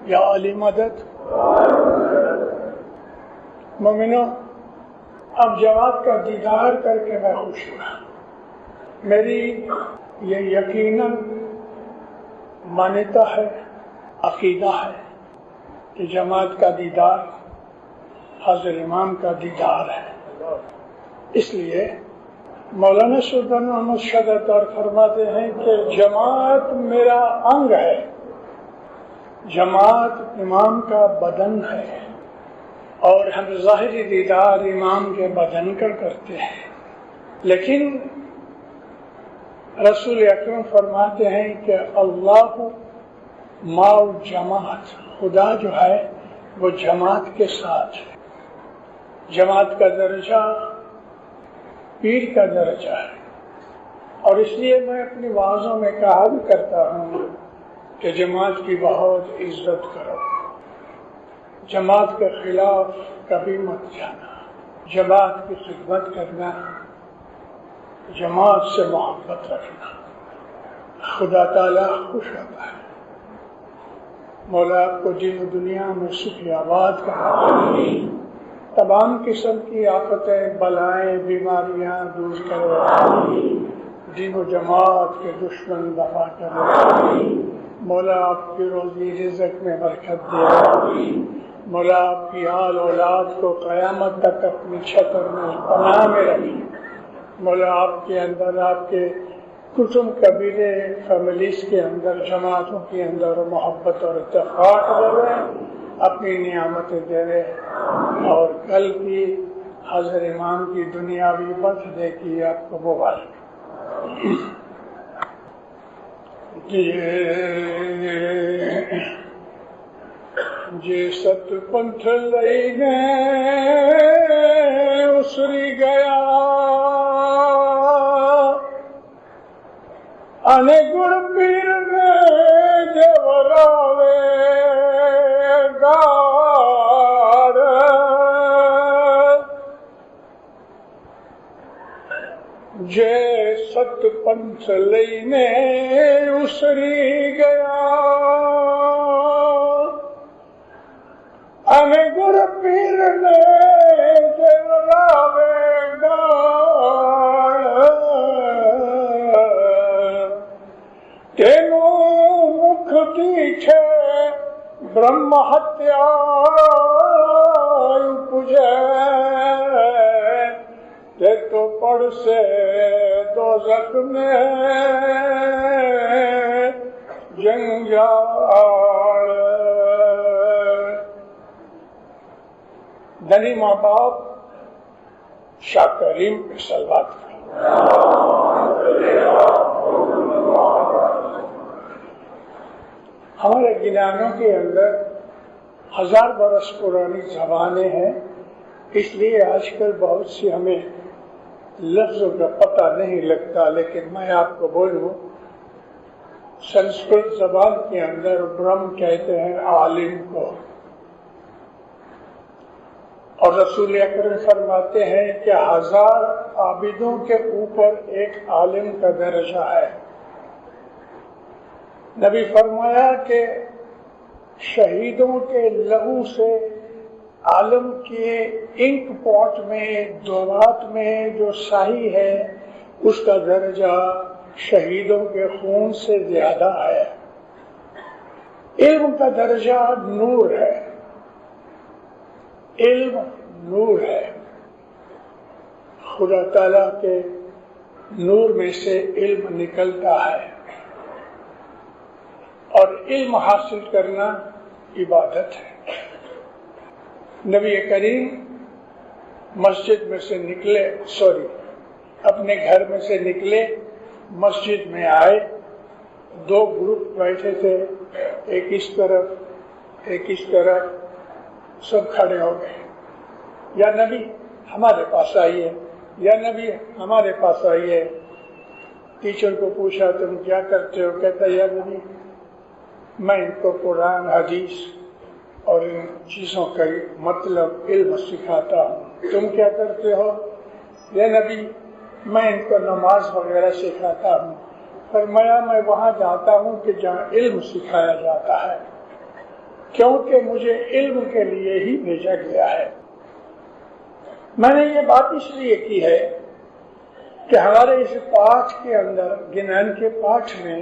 یا علی مدد۔ مومنوں، اب جماعت کا دیدار کر کے میں خوش ہوا۔ میری یہ یقیناً مانتا ہے، عقیدہ ہے کہ جماعت کا دیدار حضرت امام کا دیدار ہے۔ اس لیے مولانا سلطان محمد شہادت اور فرماتے ہیں کہ جماعت میرا انگ ہے، جماعت امام کا بدن ہے، اور ہم ظاہری دیدار امام کے بدن کا کرتے ہیں، لیکن رسول اکرم فرماتے ہیں کہ اللہ مع جماعت، خدا جو ہے وہ جماعت کے ساتھ ہے۔ جماعت کا درجہ پیر کا درجہ ہے، اور اس لیے میں اپنی وعظوں میں کہا بھی کرتا ہوں کہ جماعت کی بہت عزت کرو، جماعت کے خلاف کبھی مت جانا، جماعت کی خدمت کرنا، جماعت سے محبت رکھنا، خدا تعالیٰ خوش ہوتا ہے۔ مولا آپ کو دین و دنیا میں سکھ آباد کرے، تمام قسم کی آفتیں، بلائیں، بیماریاں دور کرے، دین و جماعت کے دشمن دفع کرے۔ مولا آپ کی روزی رزق میں برکت دے، مولا آپ کی آل اولاد کو قیامت تک اپنی چھتر میں پناہ میں رکھے۔ مولا آپ کے اندر، آپ کے کٹم قبیلے فیملیز کے اندر، جماعتوں کے اندر محبت اور اتفاق دے، اپنی نعمتیں دے، اور کل کی حضرت امام کی دنیاوی برتھ ڈے کی آپ کو مبارک۔ جے ست پنتھ لئی اسری گیا، انے گڑ پیر نے جوراوے گاڑ، جے ست پنتھ لئی نے اسری گیا، انے گڑ پیر نے جوراوے گاڑ، تینو مکھ دیٹھے برہم ہتیا پجے، تے تو پڑھ سے دوزخ میں جنجال۔ دنی ماں باپ شاہ کریم پہ صلوات ہمارے گنانوں کے اندر 1000 برس پرانی زبانیں ہیں، اس لیے آج کل بہت سی ہمیں لفظوں کا پتہ نہیں لگتا، لیکن میں آپ کو بولوں، سنسکرت زبان کے اندر برہم کہتے ہیں عالم کو، اور رسول اکرم فرماتے ہیں کہ 1000 عابدوں کے اوپر ایک عالم کا درجہ ہے۔ نبی فرمایا کہ شہیدوں کے لہو سے عالم کے انک پاٹ میں، دوات میں جو سائی ہے، اس کا درجہ شہیدوں کے خون سے زیادہ ہے۔ علم کا درجہ نور ہے، علم نور ہے، خدا تعالیٰ کے نور میں سے علم نکلتا ہے، اور علم حاصل کرنا عبادت ہے۔ نبی کریم مسجد میں سے نکلے، اپنے گھر میں سے نکلے، مسجد میں آئے، 2 گروپ بیٹھے تھے، ایک اس طرف ایک اس طرف، سب کھڑے ہو گئے، یا نبی ہمارے پاس آئیے، یا نبی ہمارے پاس آئیے۔ ٹیچر کو پوچھا تم کیا کرتے ہو؟ کہتا یا نبی میں ان کو قرآن حدیث اور ان چیزوں کا مطلب علم سکھاتا ہوں۔ تم کیا کرتے ہو؟ یا نبی میں ان کو نماز وغیرہ سکھاتا ہوں۔ فرمایا میں وہاں جاتا ہوں کہ جہاں علم سکھایا جاتا ہے، کیونکہ مجھے علم کے لیے ہی بھیجا گیا ہے۔ میں نے یہ بات اس لیے کی ہے کہ ہمارے اس پاٹھ کے اندر، گنان کے پاٹھ میں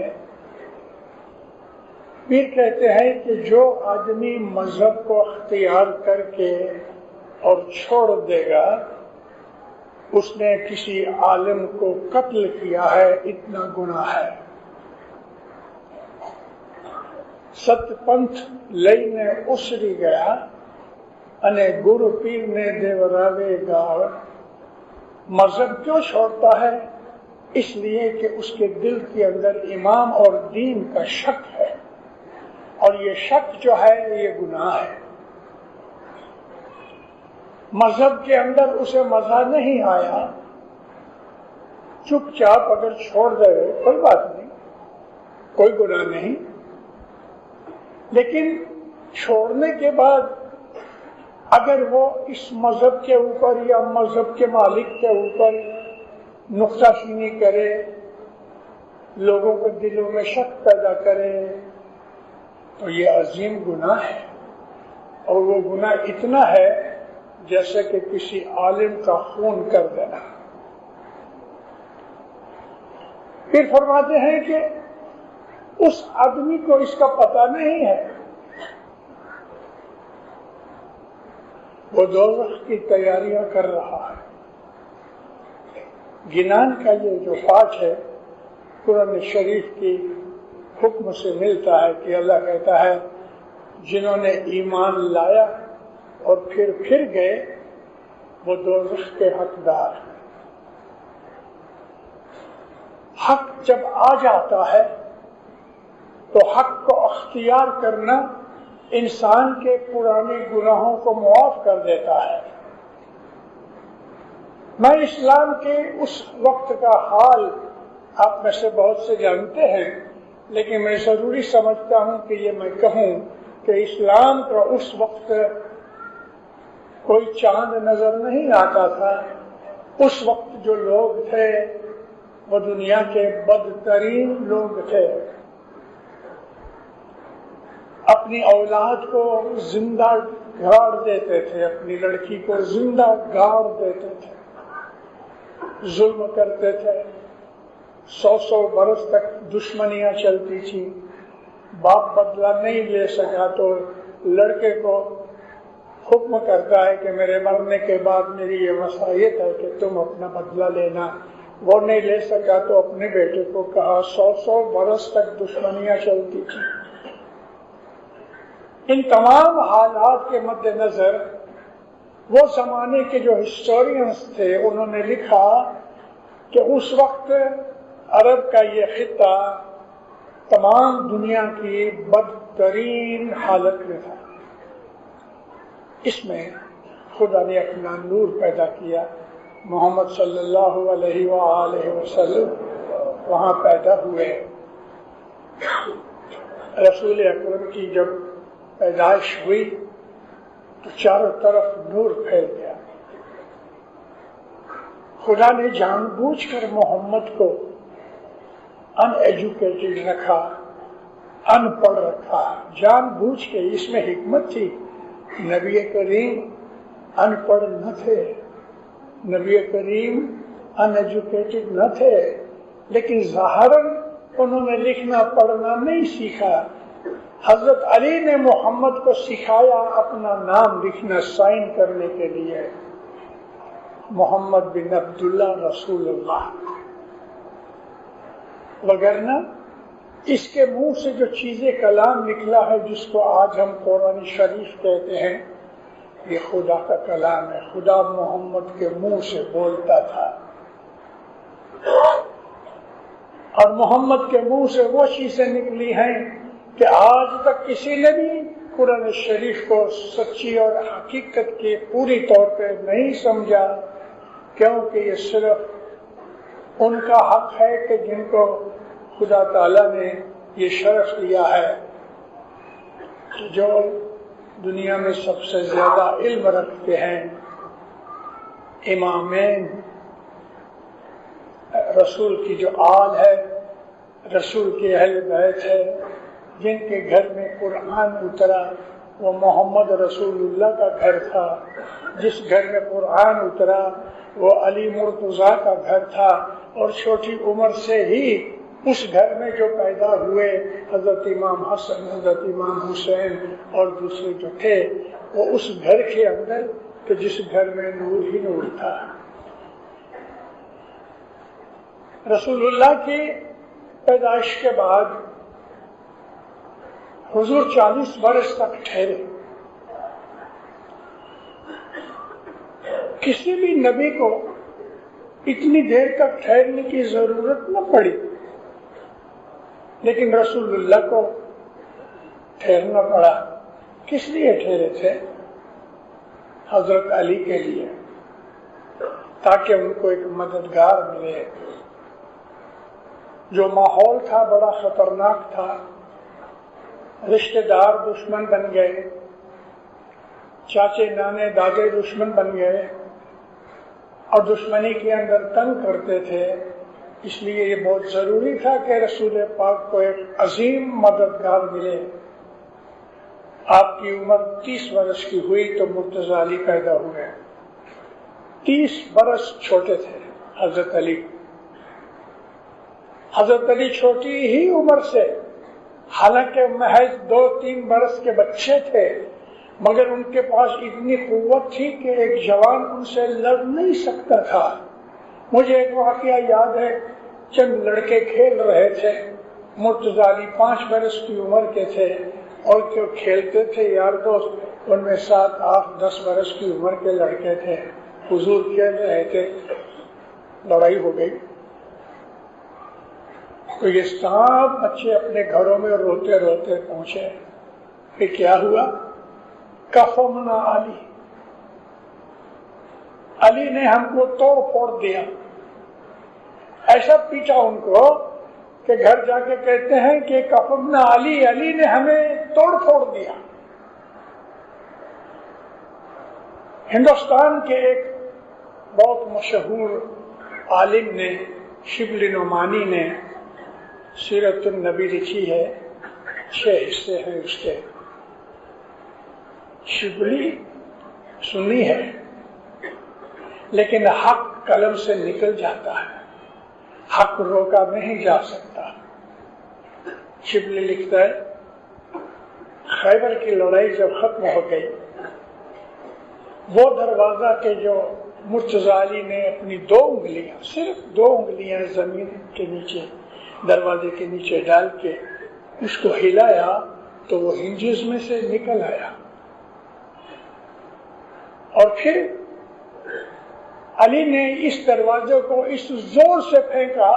پیر کہتے ہیں کہ جو آدمی مذہب کو اختیار کر کے اور چھوڑ دے گا اس نے کسی عالم کو قتل کیا ہے، اتنا گناہ ہے۔ ست پنتھ لઈને اسری گیا અને ગુરુ પીર ને દેવરાવે ગાળ۔ مذہب کیوں چھوڑتا ہے؟ اس لیے کہ اس کے دل کے اندر امام اور دین کا شک ہے، اور یہ شک جو ہے یہ گناہ ہے۔ مذہب کے اندر اسے مزہ نہیں آیا، چپ چاپ اگر چھوڑ دے کوئی بات نہیں، کوئی گناہ نہیں، لیکن چھوڑنے کے بعد اگر وہ اس مذہب کے اوپر یا مذہب کے مالک کے اوپر نقطہ چینی کرے، لوگوں کے دلوں میں شک پیدا کرے، تو یہ عظیم گناہ ہے، اور وہ گناہ اتنا ہے جیسے کہ کسی عالم کا خون کر دینا۔ پھر فرماتے ہیں کہ اس آدمی کو اس کا پتہ نہیں ہے، وہ دوزخ کی تیاریاں کر رہا ہے۔ گنان کا یہ جو پاٹھ ہے قرآن شریف کی حکم سے ملتا ہے کہ اللہ کہتا ہے جنہوں نے ایمان لایا اور پھر گئے وہ دوزخ کے حقدار ہیں۔ حق جب آ جاتا ہے تو حق کو اختیار کرنا انسان کے پرانے گناہوں کو معاف کر دیتا ہے۔ میں اسلام کے اس وقت کا حال آپ میں سے بہت سے جانتے ہیں، لیکن میں ضروری سمجھتا ہوں کہ یہ میں کہوں کہ اسلام کا اس وقت کوئی چاند نظر نہیں آتا تھا۔ اس وقت جو لوگ تھے وہ دنیا کے بدترین لوگ تھے، اپنی اولاد کو زندہ گاڑ دیتے تھے، اپنی لڑکی کو زندہ گاڑ دیتے تھے، ظلم کرتے تھے، 100 برس تک دشمنیاں چلتی تھی۔ باپ بدلہ نہیں لے سکا تو لڑکے کو حکم کرتا ہے کہ میرے مرنے کے بعد میری یہ وصیت ہے کہ تم اپنا بدلہ لینا۔ وہ نہیں لے سکا تو اپنے بیٹے کو کہا۔ 100 برس تک دشمنیاں چلتی تھی۔ ان تمام حالات کے مد نظر وہ زمانے کے جو ہسٹورینز تھے انہوں نے لکھا کہ اس وقت عرب کا یہ خطہ تمام دنیا کی بدترین حالت میں تھا۔ اس میں خدا نے اپنا نور پیدا کیا، محمد صلی اللہ علیہ وآلہ وسلم وہاں پیدا ہوئے۔ رسول اکرم کی جب پیدائش ہوئی تو چاروں طرف نور پھیل گیا۔ خدا نے جان بوجھ کر محمد کو ان ایجوکیٹڈ رکھا، ان پڑھ رکھا، جان بوجھ کے۔ اس میں حکمت تھی۔ نبی کریم ان پڑھ نہ تھے، نبی کریم ان ایجوکیٹڈ نہ تھے، لیکن ظاہراً انہوں نے لکھنا پڑھنا نہیں سیکھا۔ حضرت علی نے محمد کو سکھایا اپنا نام لکھنا سائن کرنے کے لیے، محمد بن عبداللہ رسول اللہ۔ وگرنہ اس کے منہ سے جو چیزیں کلام نکلا ہے جس کو آج ہم قرآن شریف کہتے ہیں، یہ خدا کا کلام ہے۔ خدا محمد کے منہ سے بولتا تھا، اور محمد کے منہ سے وہ چیزیں نکلی ہیں کہ آج تک کسی نے بھی قرآن شریف کو سچی اور حقیقت کے پوری طور پہ نہیں سمجھا، کیونکہ یہ صرف ان کا حق ہے کہ جن کو خدا تعالیٰ نے یہ شرف دیا ہے جو دنیا میں سب سے زیادہ علم رکھتے ہیں، امامین، رسول کی جو آل ہے، رسول کے اہل بیت ہے، جن کے گھر میں قرآن اترا، وہ محمد رسول اللہ کا گھر تھا. جس گھر میں قرآن اترا وہ علی مرتضیٰ کا گھر تھا، اور چھوٹی عمر سے ہی اس گھر میں جو پیدا ہوئے حضرت امام حسن، حضرت امام حسین اور دوسرے جو تھے، وہ اس گھر کے اندر کہ جس گھر میں نور ہی نور تھا. رسول اللہ کی پیدائش کے بعد حضور 40 برس تک ٹھہرے. کسی بھی نبی کو اتنی دیر تک ٹھہرنے کی ضرورت نہ پڑی، لیکن رسول اللہ کو ٹھہرنا پڑا. کس لیے ٹھہرے تھے؟ حضرت علی کے لیے، تاکہ ان کو ایک مددگار ملے. جو ماحول تھا بڑا خطرناک تھا، رشتہ دار دشمن بن گئے، چاچے نانے دادے دشمن بن گئے، اور دشمنی کے اندر تنگ کرتے تھے. اس لیے یہ بہت ضروری تھا کہ رسول پاک کو ایک عظیم مددگار ملے. آپ کی عمر 30 برس کی ہوئی تو مرتضیٰ علی پیدا ہوئے. 30 برس چھوٹے تھے حضرت علی. حضرت علی چھوٹی ہی عمر سے، حالانکہ محض 2-3 برس کے بچے تھے، مگر ان کے پاس اتنی قوت تھی کہ ایک جوان ان سے لڑ نہیں سکتا تھا. مجھے ایک واقعہ یاد ہے، چند لڑکے کھیل رہے تھے. مرتضیٰ علی 5 برس کی عمر کے تھے، اور جو کھیلتے تھے یار دوست ان میں 7, 8, 10 برس کی عمر کے لڑکے تھے. حضور کھیل رہے تھے، لڑائی ہو گئی. تو یہ سب بچے اپنے گھروں میں روتے روتے پہنچے. پھر کیا ہوا؟ کفمنا علی، علی نے ہم کو توڑ پھوڑ دیا. ایسا پیٹا ان کو کہ گھر جا کے کہتے ہیں کہ کفمنا علی، علی نے ہمیں توڑ پھوڑ دیا. ہندوستان کے ایک بہت مشہور عالم نے، شبلی نعمانی نے سیرت النبی لکھی ہے. 6 حصے ہیں اس کے. شبلی سنی ہے، لیکن حق قلم سے نکل جاتا ہے، حق روکا نہیں جا سکتا. شبلی لکھتا ہے خیبر کی لڑائی جب ختم ہو گئی، وہ دروازہ کے جو مرتضیٰ علی نے اپنی 2 انگلیاں، صرف 2 انگلیاں زمین کے نیچے، دروازے کے نیچے ڈال کے اس کو ہلایا تو وہ ہنجز میں سے نکل آیا. اور پھر علی نے اس دروازے کو اس زور سے پھینکا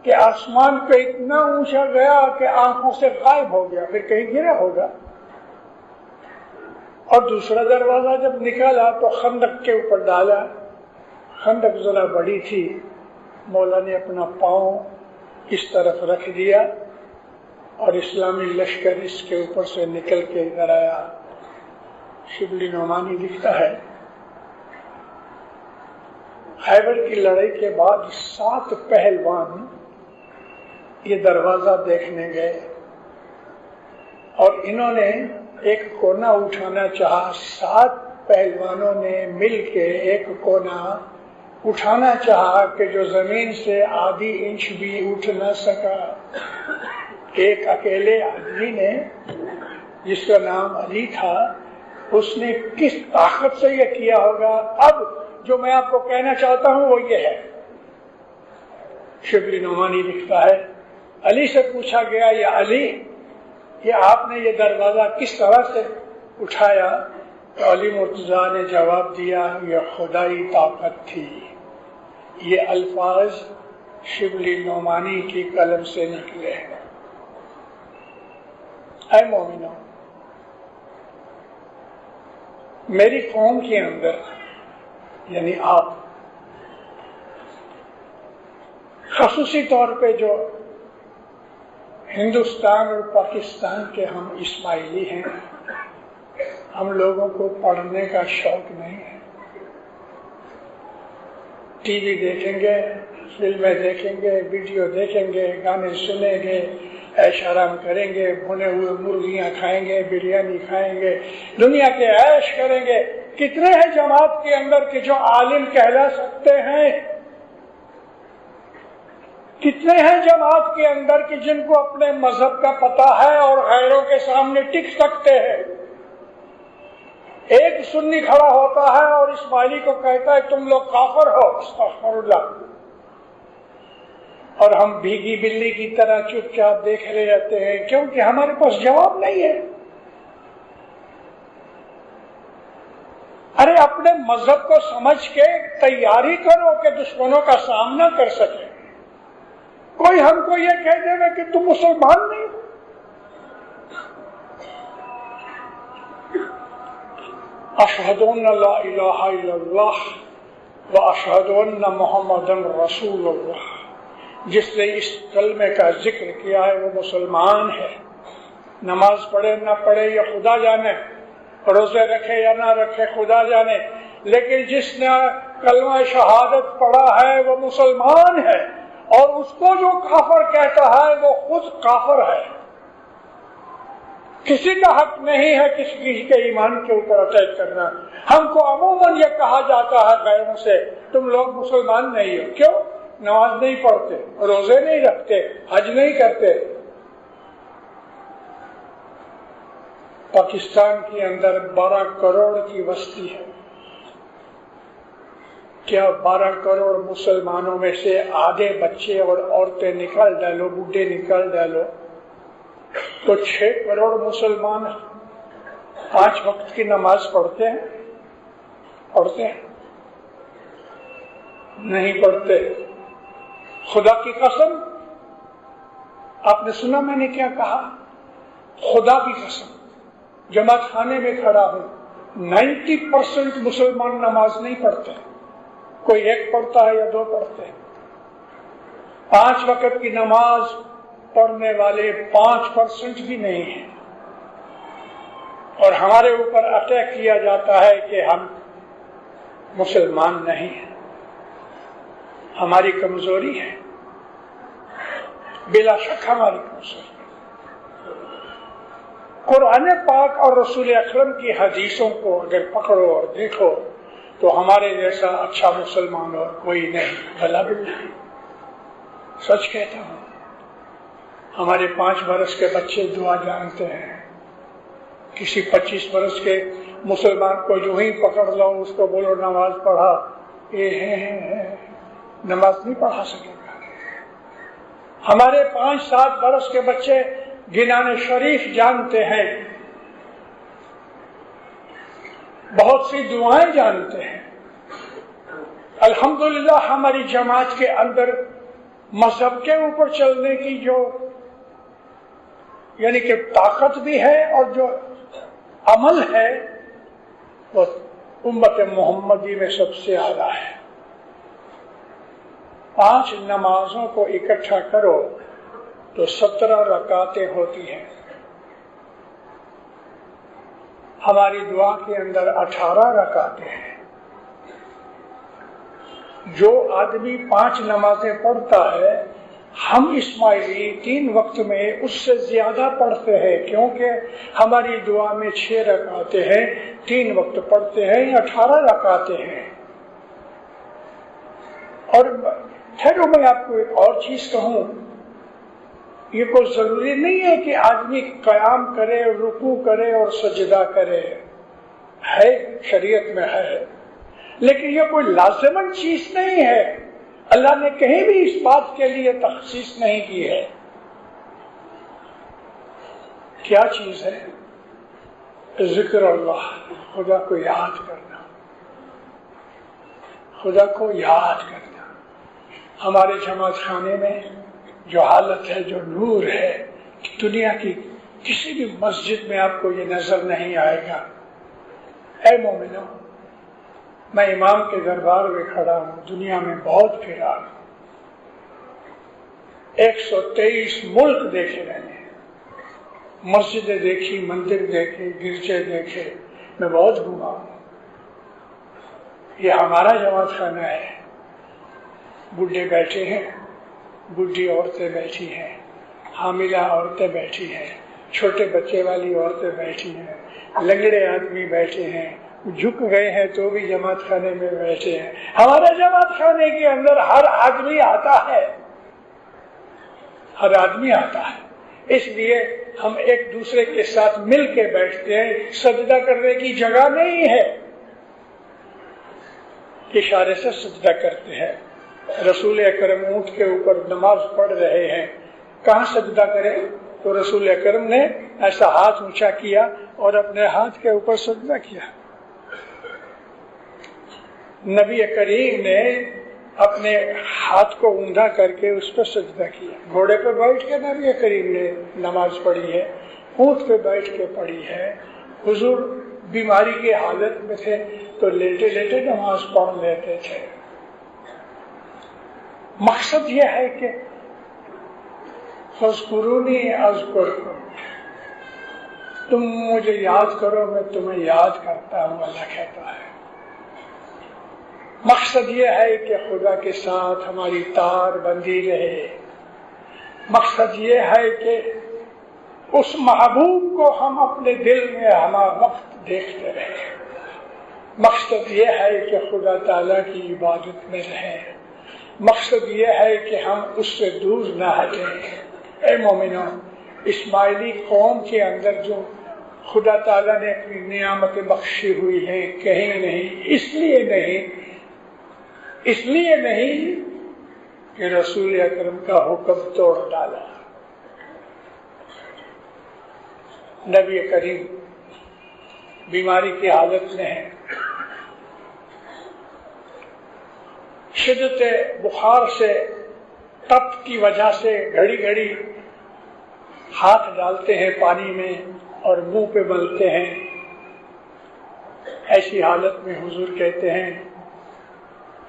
کہ آسمان پہ اتنا اونچا گیا کہ آنکھوں سے غائب ہو گیا، پھر کہیں گرا ہوگا. اور دوسرا دروازہ جب نکالا تو خندق کے اوپر ڈالا. خندق ذرا بڑی تھی، مولا نے اپنا پاؤں اس طرف رکھ دیا اور اسلامی لشکر اس کے اوپر سے نکل کے ادھر آیا. شبلی نعمانی لکھتا ہے خیبر کی لڑائی کے بعد 7 پہلوان یہ دروازہ دیکھنے گئے، اور انہوں نے ایک کونا اٹھانا چاہا. 7 پہلوانوں نے مل کے ایک کونا اٹھانا چاہا کہ جو زمین سے آدھی انچ بھی اٹھ نہ سکا. ایک اکیلے آدمی نے، جس کا نام علی تھا، اس نے کس طاقت سے یہ کیا ہوگا. اب جو میں آپ کو کہنا چاہتا ہوں وہ یہ ہے. شبلی نعمانی لکھتا ہے علی سے پوچھا گیا، یا علی یہ آپ نے یہ دروازہ کس طرح سے اٹھایا؟ تو علی مرتضیٰ نے جواب دیا یہ خدائی طاقت تھی. یہ الفاظ شبلی نعمانی کی قلم سے نکلے ہیں. اے مومنوں، میری قوم کے اندر یعنی آپ، خصوصی طور پہ جو ہندوستان اور پاکستان کے ہم اسماعیلی ہیں، ہم لوگوں کو پڑھنے کا شوق نہیں ہے. ٹی وی دیکھیں گے، فلمیں دیکھیں گے، ویڈیو دیکھیں گے، گانے سنیں گے، عیش آرام کریں گے، بھنے ہوئے مرغیاں کھائیں گے، بریانی کھائیں گے، دنیا کے عیش کریں گے۔ کتنے ہیں جماعت کے اندر کہ جو عالم کہلا سکتے ہیں؟ کتنے ہیں جماعت کے اندر کہ جن کو اپنے مذہب کا پتہ ہے اور غیروں کے سامنے ٹک سکتے ہیں؟ ایک سنی کھڑا ہوتا ہے اور اسماعیلی کو کہتا ہے تم لوگ کافر ہو، استغفر اللہ، اور ہم بھیگی بلی کی طرح چپ چاپ دیکھ رہے رہتے ہیں، کیونکہ ہمارے پاس جواب نہیں ہے۔ ارے اپنے مذہب کو سمجھ کے تیاری کرو کہ دشمنوں کا سامنا کر سکے۔ کوئی ہم کو یہ کہہ دے گا کہ تم مسلمان نہیں ہو۔ اشہد ان لا الہ الا اللہ و اشہد ان محمد رسول اللہ، جس نے اس کلمے کا ذکر کیا ہے وہ مسلمان ہے۔ نماز پڑھے نہ پڑھے یہ خدا جانے، روزے رکھے یا نہ رکھے خدا جانے، لیکن جس نے کلمہ شہادت پڑھا ہے وہ مسلمان ہے، اور اس کو جو کافر کہتا ہے وہ خود کافر ہے۔ کسی کا حق نہیں ہے کسی کے ایمان کے اوپر اٹیک کرنا۔ ہم کو عموماً یہ کہا جاتا ہے غیروں سے تم لوگ مسلمان نہیں ہو، کیوں؟ نماز نہیں پڑھتے، روزے نہیں رکھتے، حج نہیں کرتے۔ پاکستان کے اندر 12 کروڑ کی بستی ہے، کیا 12 کروڑ مسلمانوں میں سے آدھے بچے اور عورتیں نکال ڈالو، بوڑھے نکال ڈالو، تو 6 کروڑ مسلمان 5 وقت کی نماز پڑھتے ہیں؟ پڑھتے ہیں؟ نہیں پڑھتے۔ خدا کی قسم، آپ نے سنا میں نے کیا کہا؟ خدا کی قسم، جماعت خانے میں کھڑا ہوں، 90% مسلمان نماز نہیں پڑھتے، کوئی 1 پڑھتا ہے یا 2 پڑھتے ہیں۔ 5 وقت کی نماز پڑھنے والے 5% بھی نہیں ہیں، اور ہمارے اوپر اٹیک کیا جاتا ہے کہ ہم مسلمان نہیں ہیں۔ ہماری کمزوری ہے، بلا شک ہماری کمزوری۔ قرآن پاک اور رسول اکرم کی حدیثوں کو اگر پکڑو اور دیکھو تو ہمارے جیسا اچھا مسلمان اور کوئی نہیں، بھلا باللہ سچ کہتا ہوں۔ ہمارے 5 برس کے بچے دعا جانتے ہیں، کسی 25 برس کے مسلمان کو جو ہی پکڑ لو اس کو بولو نماز پڑھا، نماز نہیں پڑھا سکے گا۔ ہمارے 5-7 برس کے بچے گنان شریف جانتے ہیں، بہت سی دعائیں جانتے ہیں۔ الحمدللہ ہماری جماعت کے اندر مذہب کے اوپر چلنے کی جو یعنی کہ طاقت بھی ہے اور جو عمل ہے وہ امت محمدی میں سب سے اعلیٰ ہے۔ 5 نمازوں کو اکٹھا کرو تو 17 رکعتیں ہوتی ہیں۔ ہماری دعا کے اندر 18 رکعتیں ہیں۔ جو آدمی 5 نمازیں پڑھتا ہے، ہم اسماعیلی 3 وقت میں اس سے زیادہ پڑھتے ہیں، کیونکہ ہماری دعا میں 6 رکعتیں ہیں، 3 وقت پڑھتے ہیں، 18 رکعتیں ہیں۔ اور ٹھہرو میں آپ کو ایک اور چیز کہوں، یہ کوئی ضروری نہیں ہے کہ آدمی قیام کرے، رکوع کرے اور سجدہ کرے، ہے شریعت میں ہے، لیکن یہ کوئی لازمن چیز نہیں ہے۔ اللہ نے کہیں بھی اس بات کے لیے تخصیص نہیں کی ہے۔ کیا چیز ہے؟ ذکر اللہ، خدا کو یاد کرنا، خدا کو یاد کرنا۔ ہمارے جماعت خانے میں جو حالت ہے، جو نور ہے، دنیا کی کسی بھی مسجد میں آپ کو یہ نظر نہیں آئے گا۔ اے مومنو، میں امام کے دربار میں کھڑا ہوں، دنیا میں بہت پھرا، 123 ملک دیکھے میں نے، مسجدیں دیکھی، مندر دیکھے، گرجے دیکھے، میں بہت گھوما ہوں۔ یہ ہمارا جماعت خانہ ہے، بڈھے بیٹھے ہیں، بڈھی عورتیں بیٹھی ہیں، حاملہ عورتیں بیٹھی ہیں، چھوٹے بچے والی عورتیں بیٹھی ہیں، لنگڑے آدمی بیٹھے ہیں، جھک گئے ہیں تو بھی جماعت خانے میں بیٹھے ہیں. ہمارے جماعت خانے کے اندر ہر آدمی آتا ہے، ہر آدمی آتا ہے، اس لیے ہم ایک دوسرے کے ساتھ مل کے بیٹھتے ہیں. سجدہ کرنے کی جگہ نہیں ہے، اشارے سے سجدہ کرتے ہیں. رسول اکرم اونٹ کے اوپر نماز پڑھ رہے ہیں، کہاں سجدہ کریں؟ تو رسول اکرم نے ایسا ہاتھ اونچا کیا اور اپنے ہاتھ کے اوپر سجدہ کیا. نبی کریم نے اپنے ہاتھ کو اوندا کر کے اس پہ سجدہ کیا. گھوڑے پہ بیٹھ کے نبی کریم نے نماز پڑھی ہے، اونٹ پہ بیٹھ کے پڑھی ہے. حضور بیماری کی حالت میں تھے تو لیٹے لیٹے نماز پڑھ لیتے تھے. مقصد یہ ہے کہ فاذکرونی اذکرکم، تم مجھے یاد کرو میں تمہیں یاد کرتا ہوں، اللہ کہتا ہے. مقصد یہ ہے کہ خدا کے ساتھ ہماری تار بندی رہے. مقصد یہ ہے کہ اس محبوب کو ہم اپنے دل میں ہمارا وقت دیکھتے رہیں. مقصد یہ ہے کہ خدا تعالیٰ کی عبادت میں رہیں. مقصد یہ ہے کہ ہم اس سے دور نہ ہٹیں. اے مومنوں، اسماعیلی قوم کے اندر جو خدا تعالیٰ نے اپنی نعمت بخشی ہوئی ہے، کہیں نہیں، اس لیے نہیں کہ رسول اکرم کا حکم توڑ ڈالا. نبی کریم بیماری کی حالت میں ہے، شدت بخار سے، تپ کی وجہ سے گھڑی گھڑی ہاتھ ڈالتے ہیں پانی میں اور منہ پہ ملتے ہیں. ایسی حالت میں حضور کہتے ہیں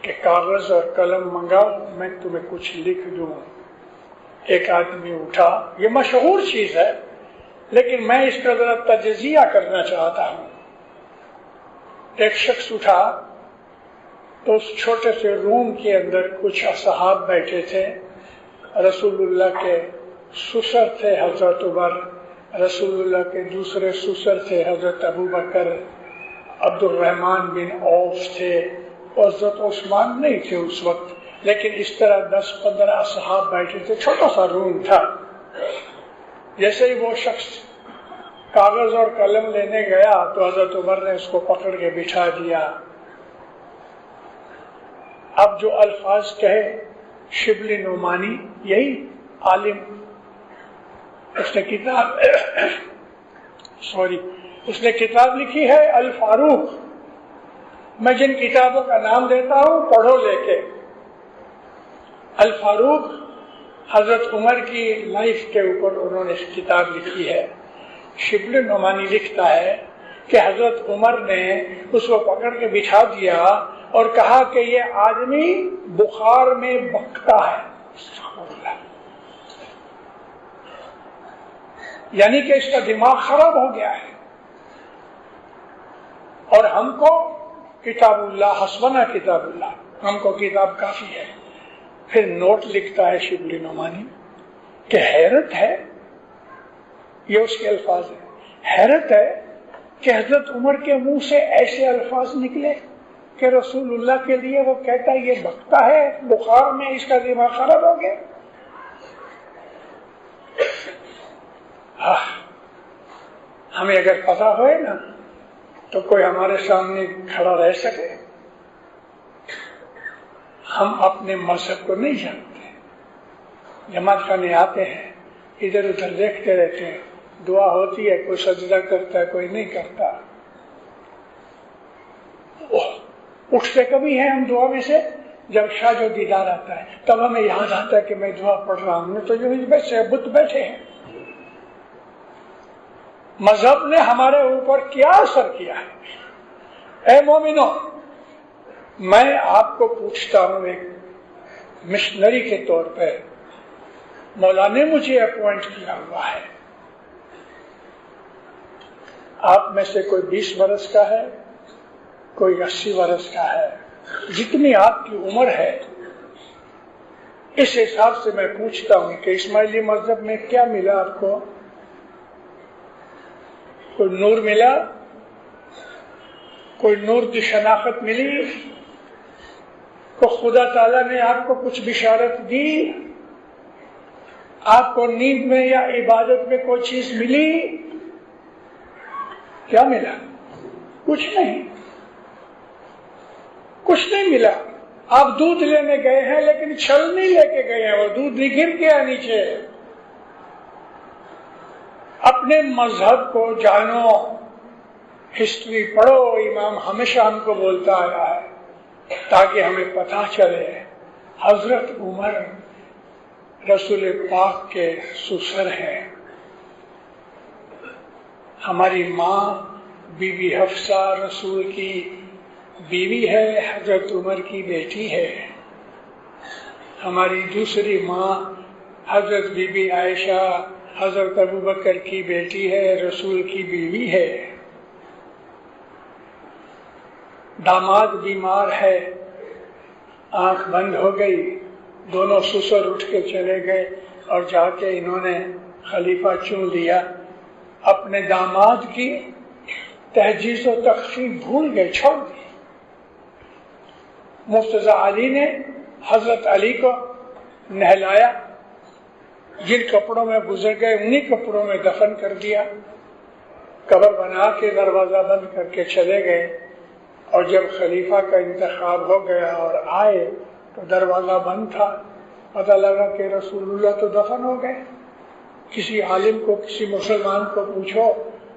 کہ کاغذ اور قلم منگاؤ، میں تمہیں کچھ لکھ دوں. ایک آدمی اٹھا، یہ مشہور چیز ہے لیکن میں اس کا ذرا تجزیہ کرنا چاہتا ہوں. ایک شخص اٹھا تو اس چھوٹے سے روم کے اندر کچھ اصحاب بیٹھے تھے. رسول اللہ کے سسر تھے حضرت عمر، رسول اللہ کے دوسرے سسر تھے حضرت ابو بکر، عبد الرحمن بن عوف تھے، حضرت عثمان نہیں تھے اس وقت، لیکن اس طرح 10-15 اصحاب بیٹھے تھے. چھوٹا سا روم تھا. جیسے ہی وہ شخص کاغذ اور قلم لینے گیا تو حضرت عمر نے اس کو پکڑ کے بٹھا دیا. اب جو الفاظ کہے، شبلی نعمانی یہی عالم، اس نے کتاب لکھی ہے الفاروق. میں جن کتابوں کا نام دیتا ہوں پڑھو لے کے. الفاروق حضرت عمر کی لائف کے اوپر انہوں نے کتاب لکھی ہے. شبلی نعمانی لکھتا ہے کہ حضرت عمر نے اس کو پکڑ کے بٹھا دیا اور کہا کہ یہ آدمی بخار میں بکتا ہے. یعنی کہ اس کا دماغ خراب ہو گیا ہے. اور ہم کو کتاب اللہ حسبنا کتاب اللہ، ہم کو کتاب کافی ہے. پھر نوٹ لکھتا ہے شبلی نعمانی کہ حیرت ہے، یہ اس کے الفاظ ہیں، حیرت ہے کہ حضرت عمر کے منہ سے ایسے الفاظ نکلے کہ رسول اللہ کے لیے وہ کہتا ہے یہ بکتا ہے، بخار میں اس کا دماغ خراب ہو گیا. ہمیں اگر پتا ہوئے نا تو کوئی ہمارے سامنے کھڑا رہ سکے. ہم اپنے مذہب کو نہیں جانتے، جماعت کرنے آتے ہیں، ادھر ادھر دیکھتے رہتے ہیں، دعا ہوتی ہے، کوئی سجدہ کرتا ہے کوئی نہیں کرتا. اٹھتے کبھی ہیں ہم دعا میں سے جب شاہ جو دیدار آتا ہے تب ہمیں یاد آتا ہے کہ میں دعا پڑھ رہا ہوں، تو جو بت بیٹھے ہیں. مذہب نے ہمارے اوپر کیا اثر کیا ہے؟ اے مومنوں، میں آپ کو پوچھتا ہوں، ایک مشنری کے طور پہ مولا نے مجھے اپوائنٹ کیا ہوا ہے. آپ میں سے کوئی 20 برس کا ہے، کوئی 80 برس کا ہے، جتنی آپ کی عمر ہے اس حساب سے میں پوچھتا ہوں کہ اسماعیلی مذہب میں کیا ملا آپ کو؟ کوئی نور ملا؟ کوئی نور کی شناخت ملی؟ تو خدا تعالیٰ نے آپ کو کچھ بشارت دی؟ آپ کو نیند میں یا عبادت میں کوئی چیز ملی؟ کیا ملا؟ کچھ نہیں، کچھ نہیں ملا۔ آپ دودھ لینے گئے ہیں لیکن چھل نہیں لے کے گئے ہیں، وہ دودھ نہیں گر گیا نیچے۔ اپنے مذہب کو جانو، ہسٹری پڑھو۔ امام ہمیشہ ہم کو بولتا آیا ہے تاکہ ہمیں پتہ چلے حضرت عمر رسول پاک کے سسر ہیں، ہماری ماں بی بی حفصہ رسول کی بیوی ہے، حضرت عمر کی بیٹی ہے۔ ہماری دوسری ماں حضرت بی بی عائشہ حضرت ابوبکر کی بیٹی ہے، رسول کی بیوی ہے۔ داماد بیمار ہے، آنکھ بند ہو گئی، دونوں سسر اٹھ کے چلے گئے اور جا کے انہوں نے خلیفہ چن لیا۔ اپنے داماد کی تہجیز و تخفیف بھول گئے، چھوڑ دی۔ مرتضی علی نے حضرت علی کو نہلایا، جن کپڑوں میں گزر گئے انہی کپڑوں میں دفن کر دیا، قبر بنا کے دروازہ بند کر کے چلے گئے۔ اور جب خلیفہ کا انتخاب ہو گیا اور آئے تو دروازہ بند تھا، پتہ لگا کہ رسول اللہ تو دفن ہو گئے۔ کسی عالم کو، کسی مسلمان کو پوچھو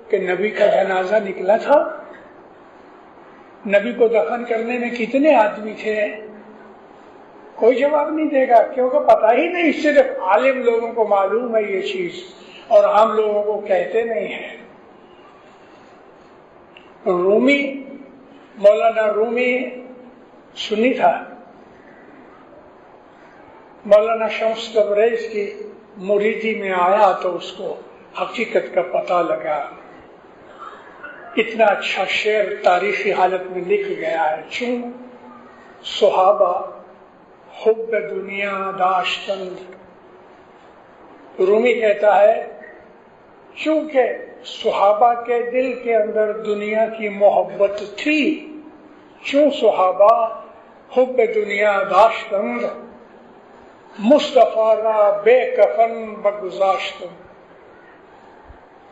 کہ نبی کا جنازہ نکلا تھا، نبی کو دفن کرنے میں کتنے آدمی تھے؟ کوئی جواب نہیں دے گا، کیونکہ پتہ ہی نہیں، صرف عالم لوگوں کو معلوم ہے یہ چیز اور ہم لوگوں کو کہتے نہیں ہیں۔ رومی، مولانا رومی سنی تھا، مولانا شمس تبریز کی مریدی میں آیا تو اس کو حقیقت کا پتہ لگا۔ اتنا اچھا شعر تاریخی حالت میں لکھ گیا ہے، چون صحابہ حب دنیا داشتند۔ رومی کہتا ہے چونکہ صحابہ کے دل کے اندر دنیا کی محبت تھی، چون صحابہ حب دنیا داشتند، مصطفیٰ را بے کفن بگذاشتند۔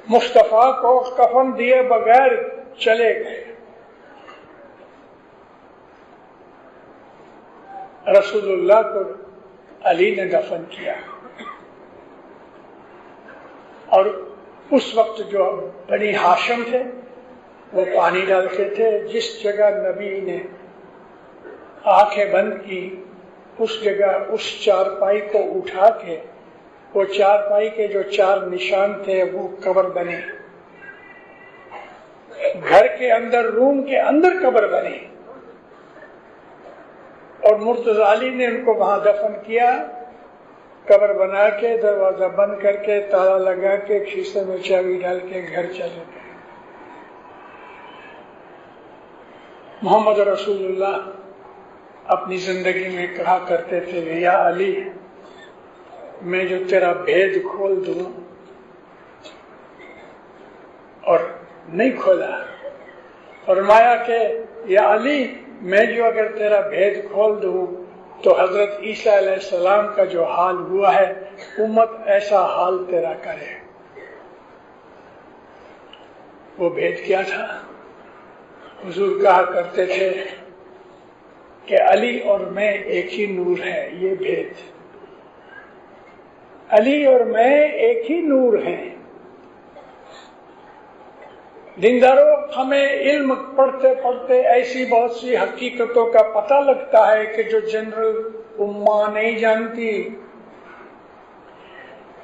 مصطفیٰ کو کفن دیے بغیر چلے گئے۔ رسول اللہ کو علی نے دفن کیا، اور اس وقت جو بنی ہاشم تھے وہ پانی ڈالتے تھے۔ جس جگہ نبی نے آنکھیں بند کی اس جگہ اس چارپائی کو اٹھا کے، وہ چارپائی کے جو 4 نشان تھے وہ قبر بنے، گھر کے اندر، روم کے اندر قبر بنے، اور مرتضی علی نے ان کو وہاں دفن کیا، قبر بنا کے دروازہ بند کر کے تالا لگا کے کھیسے میں چابی ڈال کے گھر چلے گئے۔ محمد رسول اللہ اپنی زندگی میں کہا کرتے تھے، یا علی میں جو تیرا بھید کھول دوں، اور نہیں کھولا، فرمایا کہ یا علی میں جو اگر تیرا بھید کھول دوں تو حضرت عیسیٰ علیہ السلام کا جو حال ہوا ہے امت ایسا حال تیرا کرے۔ وہ بھید کیا تھا؟ حضور کہا کرتے تھے کہ علی اور میں ایک ہی نور ہے، یہ بھید۔ علی اور میں ایک ہی نور ہیں۔ دینداروں، ہمیں علم پڑھتے پڑھتے ایسی بہت سی حقیقتوں کا پتہ لگتا ہے کہ جو جنرل امہ نہیں جانتی۔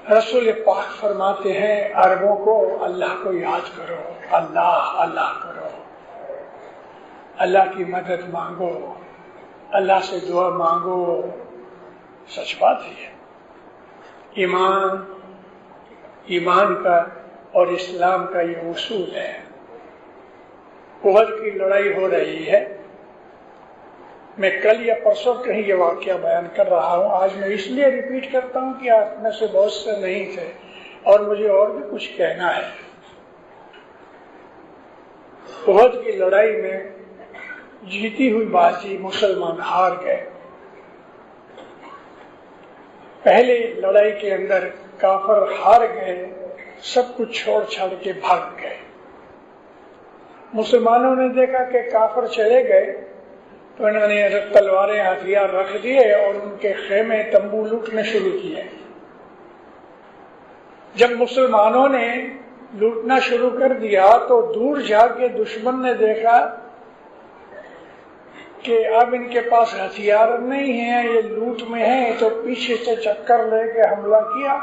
رسول پاک فرماتے ہیں عربوں کو اللہ کو یاد کرو، اللہ اللہ کرو، اللہ کی مدد مانگو، اللہ سے دعا مانگو۔ سچ بات ہے، ایمان کا اور اسلام کا یہ اصول ہے۔ احد کی لڑائی ہو رہی ہے، میں کل یا پرسوں کہیں یہ واقعہ بیان کر رہا ہوں، آج میں اس لیے ریپیٹ کرتا ہوں کہ آپ میں سے بہت سے نہیں تھے اور مجھے اور بھی کچھ کہنا ہے۔ احد کی لڑائی میں جیتی ہوئی بازی مسلمان ہار گئے۔ پہلے لڑائی کے اندر کافر ہار گئے، سب کچھ چھوڑ چھاڑ کے بھاگ گئے۔ مسلمانوں نے دیکھا کہ کافر چلے گئے تو انہوں نے تلواریں ہتھیار رکھ دیے اور ان کے خیمے تمبو لوٹنے شروع کیے۔ جب مسلمانوں نے لوٹنا شروع کر دیا تو دور جا کے دشمن نے دیکھا کہ اب ان کے پاس ہتھیار نہیں ہیں، یہ لوٹ میں ہیں، تو پیچھے سے چکر لے کے حملہ کیا،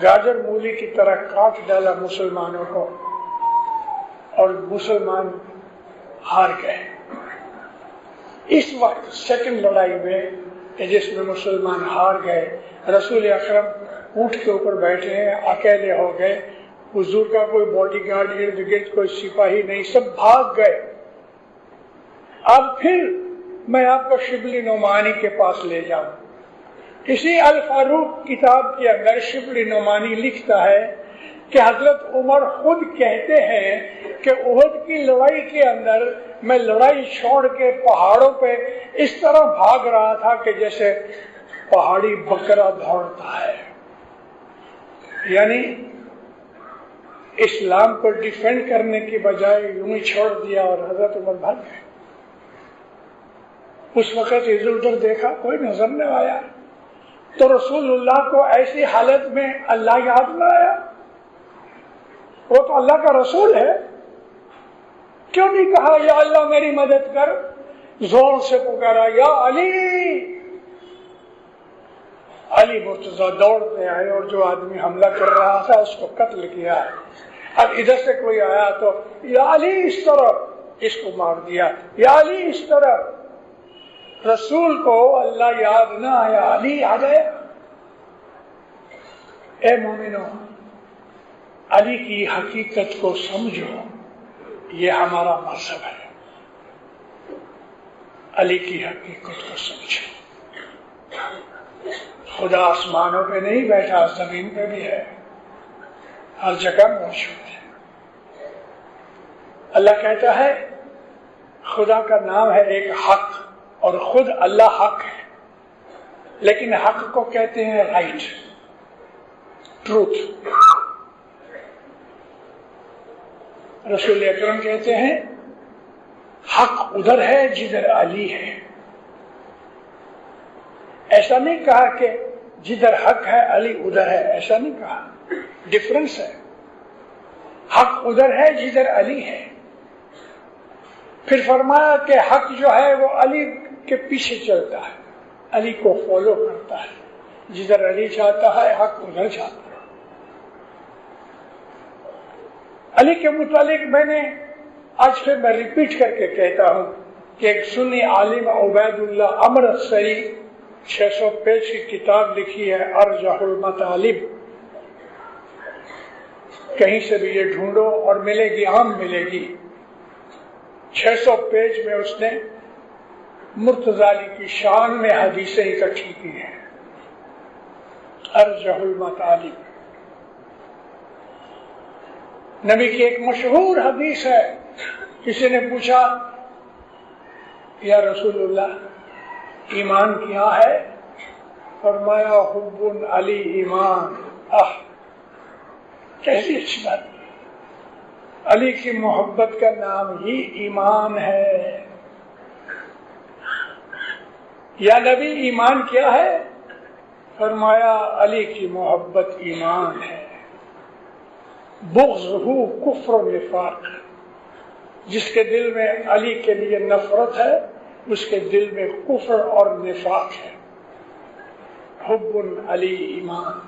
گاجر مولی کی طرح کاٹ ڈالا مسلمانوں کو اور مسلمان ہار گئے۔ اس وقت سیکنڈ لڑائی میں جس میں مسلمان ہار گئے، رسول اکرم اونٹ کے اوپر بیٹھے ہیں، اکیلے ہو گئے، حضور کا کوئی باڈی گارڈ ارد گرد کوئی سپاہی نہیں، سب بھاگ گئے۔ اب پھر میں آپ کو شبلی نعمانی کے پاس لے جاؤں۔ اسی الفاروق کتاب کے اندر شبلی نعمانی لکھتا ہے کہ حضرت عمر خود کہتے ہیں کہ احد کی لڑائی کے اندر میں لڑائی چھوڑ کے پہاڑوں پہ اس طرح بھاگ رہا تھا کہ جیسے پہاڑی بکرا دوڑتا ہے، یعنی اسلام کو ڈیفینڈ کرنے کی بجائے یوں ہی چھوڑ دیا اور حضرت عمر بھاگ گئے۔ اس وقت ادھر ادھر دیکھا، کوئی نظر نہ آیا، تو رسول اللہ کو ایسی حالت میں اللہ یاد نہ آیا؟ وہ تو اللہ کا رسول ہے، کیوں نہیں کہا یا اللہ میری مدد کر؟ زور سے پکارا یا علی۔ علی مرتضیٰ دوڑتے آئے اور جو آدمی حملہ کر رہا تھا اس کو قتل کیا۔ اب ادھر سے کوئی آیا تو یا علی اس طرف، اس کو مار دیا، یا علی اس طرف۔ رسول کو اللہ یاد نہ آیا، علی آ گیا۔ اے مومنو، علی کی حقیقت کو سمجھو، یہ ہمارا مذہب ہے۔ علی کی حقیقت کو سمجھو۔ خدا آسمانوں پہ نہیں بیٹھا، زمین پہ بھی ہے، ہر جگہ موجود ہے۔ اللہ کہتا ہے خدا کا نام ہے ایک حق، اور خود اللہ حق ہے، لیکن حق کو کہتے ہیں رائٹ، ٹروتھ۔ رسول اکرم کہتے ہیں حق ادھر ہے جدھر علی ہے۔ ایسا نہیں کہا کہ جدھر حق ہے علی ادھر ہے، ایسا نہیں کہا، ڈفرنس ہے۔ حق ادھر ہے جدھر علی ہے۔ پھر فرمایا کہ حق جو ہے وہ علی کے پیچھے چلتا ہے، علی کو فالو کرتا ہے، جدھر علی چاہتا ہے حق ادھر چاہتا ہے۔ علی کے متعلق میں نے آج پھر میں ریپیٹ کر کے کہتا ہوں کہ ایک سنی عالم عبید اللہ امرتسری 600 پیج کی کتاب لکھی ہے ارجح المطالب، کہیں سے بھی یہ ڈھونڈو اور ملے گی، عام ملے گی۔ 600 پیج میں اس نے مرتضیٰ علی کی شان میں حدیثیں اکٹھی کی ہیں، ارجح المطالب۔ نبی کی ایک مشہور حدیث ہے، کسی نے پوچھا یا رسول اللہ ایمان کیا ہے؟ فرمایا حب علی ایمان۔ کیسی اچھی بات، علی کی محبت کا نام ہی ایمان ہے۔ یا نبی ایمان کیا ہے؟ فرمایا علی کی محبت ایمان ہے۔ بغضہ کفر و نفاق، جس کے دل میں علی کے لیے نفرت ہے اس کے دل میں کفر اور نفاق ہے۔ حب علی ایمان۔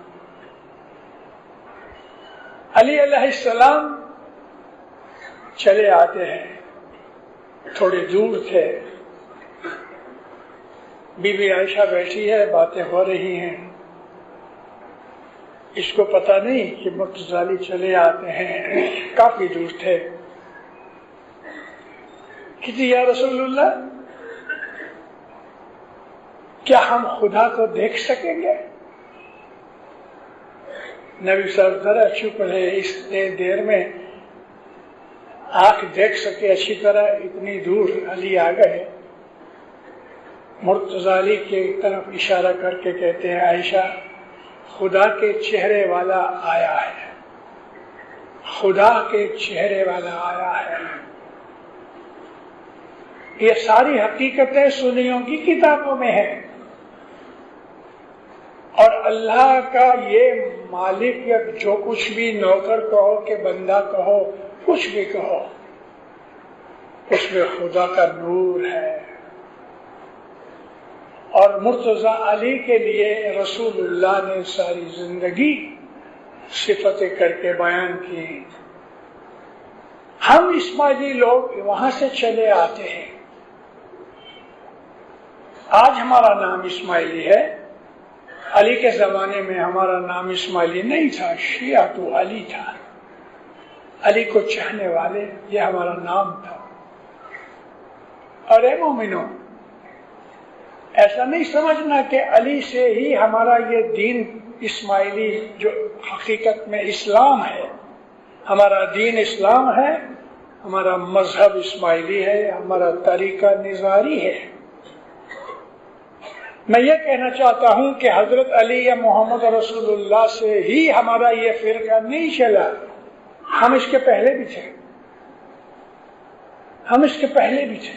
علی علیہ السلام چلے آتے ہیں، تھوڑے دور تھے، بی بی عائشہ بیٹھی ہے، باتیں ہو رہی ہیں، اس کو پتہ نہیں کہ مرتضیٰ علی چلے آتے ہیں، کافی دور تھے۔ کہتی یا رسول اللہ کیا ہم خدا کو دیکھ سکیں گے؟ نبی صاحب ذرا چپ رہے، اس دیر میں آنکھ دیکھ سکے اچھی طرح، اتنی دور علی آ گئے. مرتضی علی کی طرف اشارہ کر کے کہتے ہیں عائشہ خدا کے چہرے والا آیا ہے، خدا کے چہرے والا آیا ہے. یہ ساری حقیقتیں سنیوں کی کتابوں میں ہیں، اور اللہ کا یہ مالک یا جو کچھ بھی نوکر کہو کہ بندہ کہو، کچھ بھی کہو، اس میں خدا کا نور ہے. اور مرتضی علی کے لیے رسول اللہ نے ساری زندگی صفتیں کر کے بیان کی. ہم اسماعیلی لوگ وہاں سے چلے آتے ہیں. آج ہمارا نام اسماعیلی ہے، علی کے زمانے میں ہمارا نام اسماعیلی نہیں تھا، شیعہ علی تھا، علی کو چاہنے والے، یہ ہمارا نام تھا. اور اے مومنوں، ایسا نہیں سمجھنا کہ علی سے ہی ہمارا یہ دین اسماعیلی جو حقیقت میں اسلام ہے، ہمارا دین اسلام ہے، ہمارا مذہب اسماعیلی ہے، ہمارا طریقہ نظاری ہے. میں یہ کہنا چاہتا ہوں کہ حضرت علی یا محمد رسول اللہ سے ہی ہمارا یہ فرقہ نہیں چلا، ہم اس کے پہلے بھی تھے، ہم اس کے پہلے بھی تھے.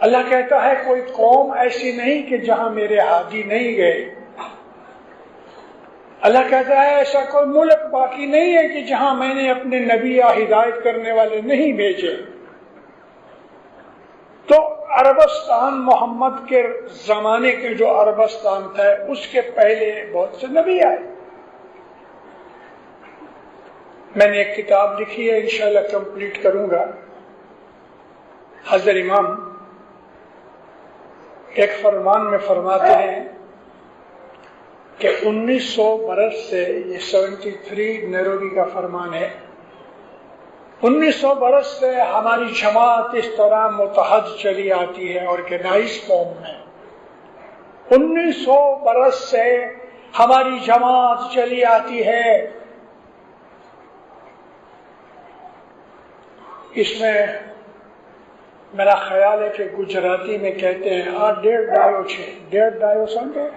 اللہ کہتا ہے کوئی قوم ایسی نہیں کہ جہاں میرے ہادی نہیں گئے. اللہ کہتا ہے ایسا کوئی ملک باقی نہیں ہے کہ جہاں میں نے اپنے نبی یا ہدایت کرنے والے نہیں بھیجے. تو عربستان محمد کے زمانے کے جو عربستان تھا اس کے پہلے بہت سے نبی آئے. میں نے ایک کتاب لکھی ہے، انشاءاللہ کمپلیٹ کروں گا. حضرت امام ایک فرمان میں فرماتے ہیں کہ 1900 برس سے، یہ 73 نیروبی کا فرمان ہے، 1900 برس سے ہماری جماعت اس طرح متحد چلی آتی ہے آرگنائز فارم میں. 1900 برس سے ہماری جماعت چلی آتی ہے. اس میں میرا خیال ہے کہ گجراتی میں کہتے ہیں 1.5 ڈایو سمجھے.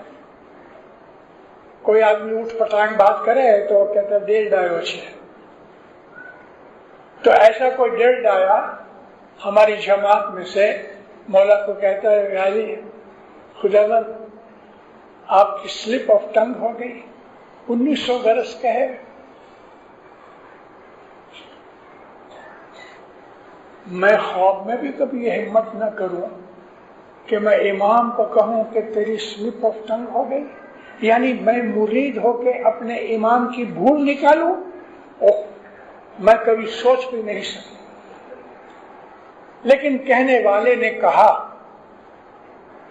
کوئی آدمی اٹھ پٹانگ بات کرے تو کہتا ہے 1.5 ڈایو. تو ایسا کوئی 1.5 ڈایا ہماری جماعت میں سے مولا کو کہتا ہے علی خدا بند آپ کی سلپ آف ٹنگ ہو گئی، 1900 برس کا ہے. میں خواب میں بھی کبھی یہ ہمت نہ کروں کہ میں امام کو کہوں کہ تیری سلپ آف ٹنگ ہو گئی، یعنی میں مرید ہو کے اپنے امام کی بھول نکالوں. میں کبھی سوچ بھی نہیں سکتا. لیکن کہنے والے نے کہا،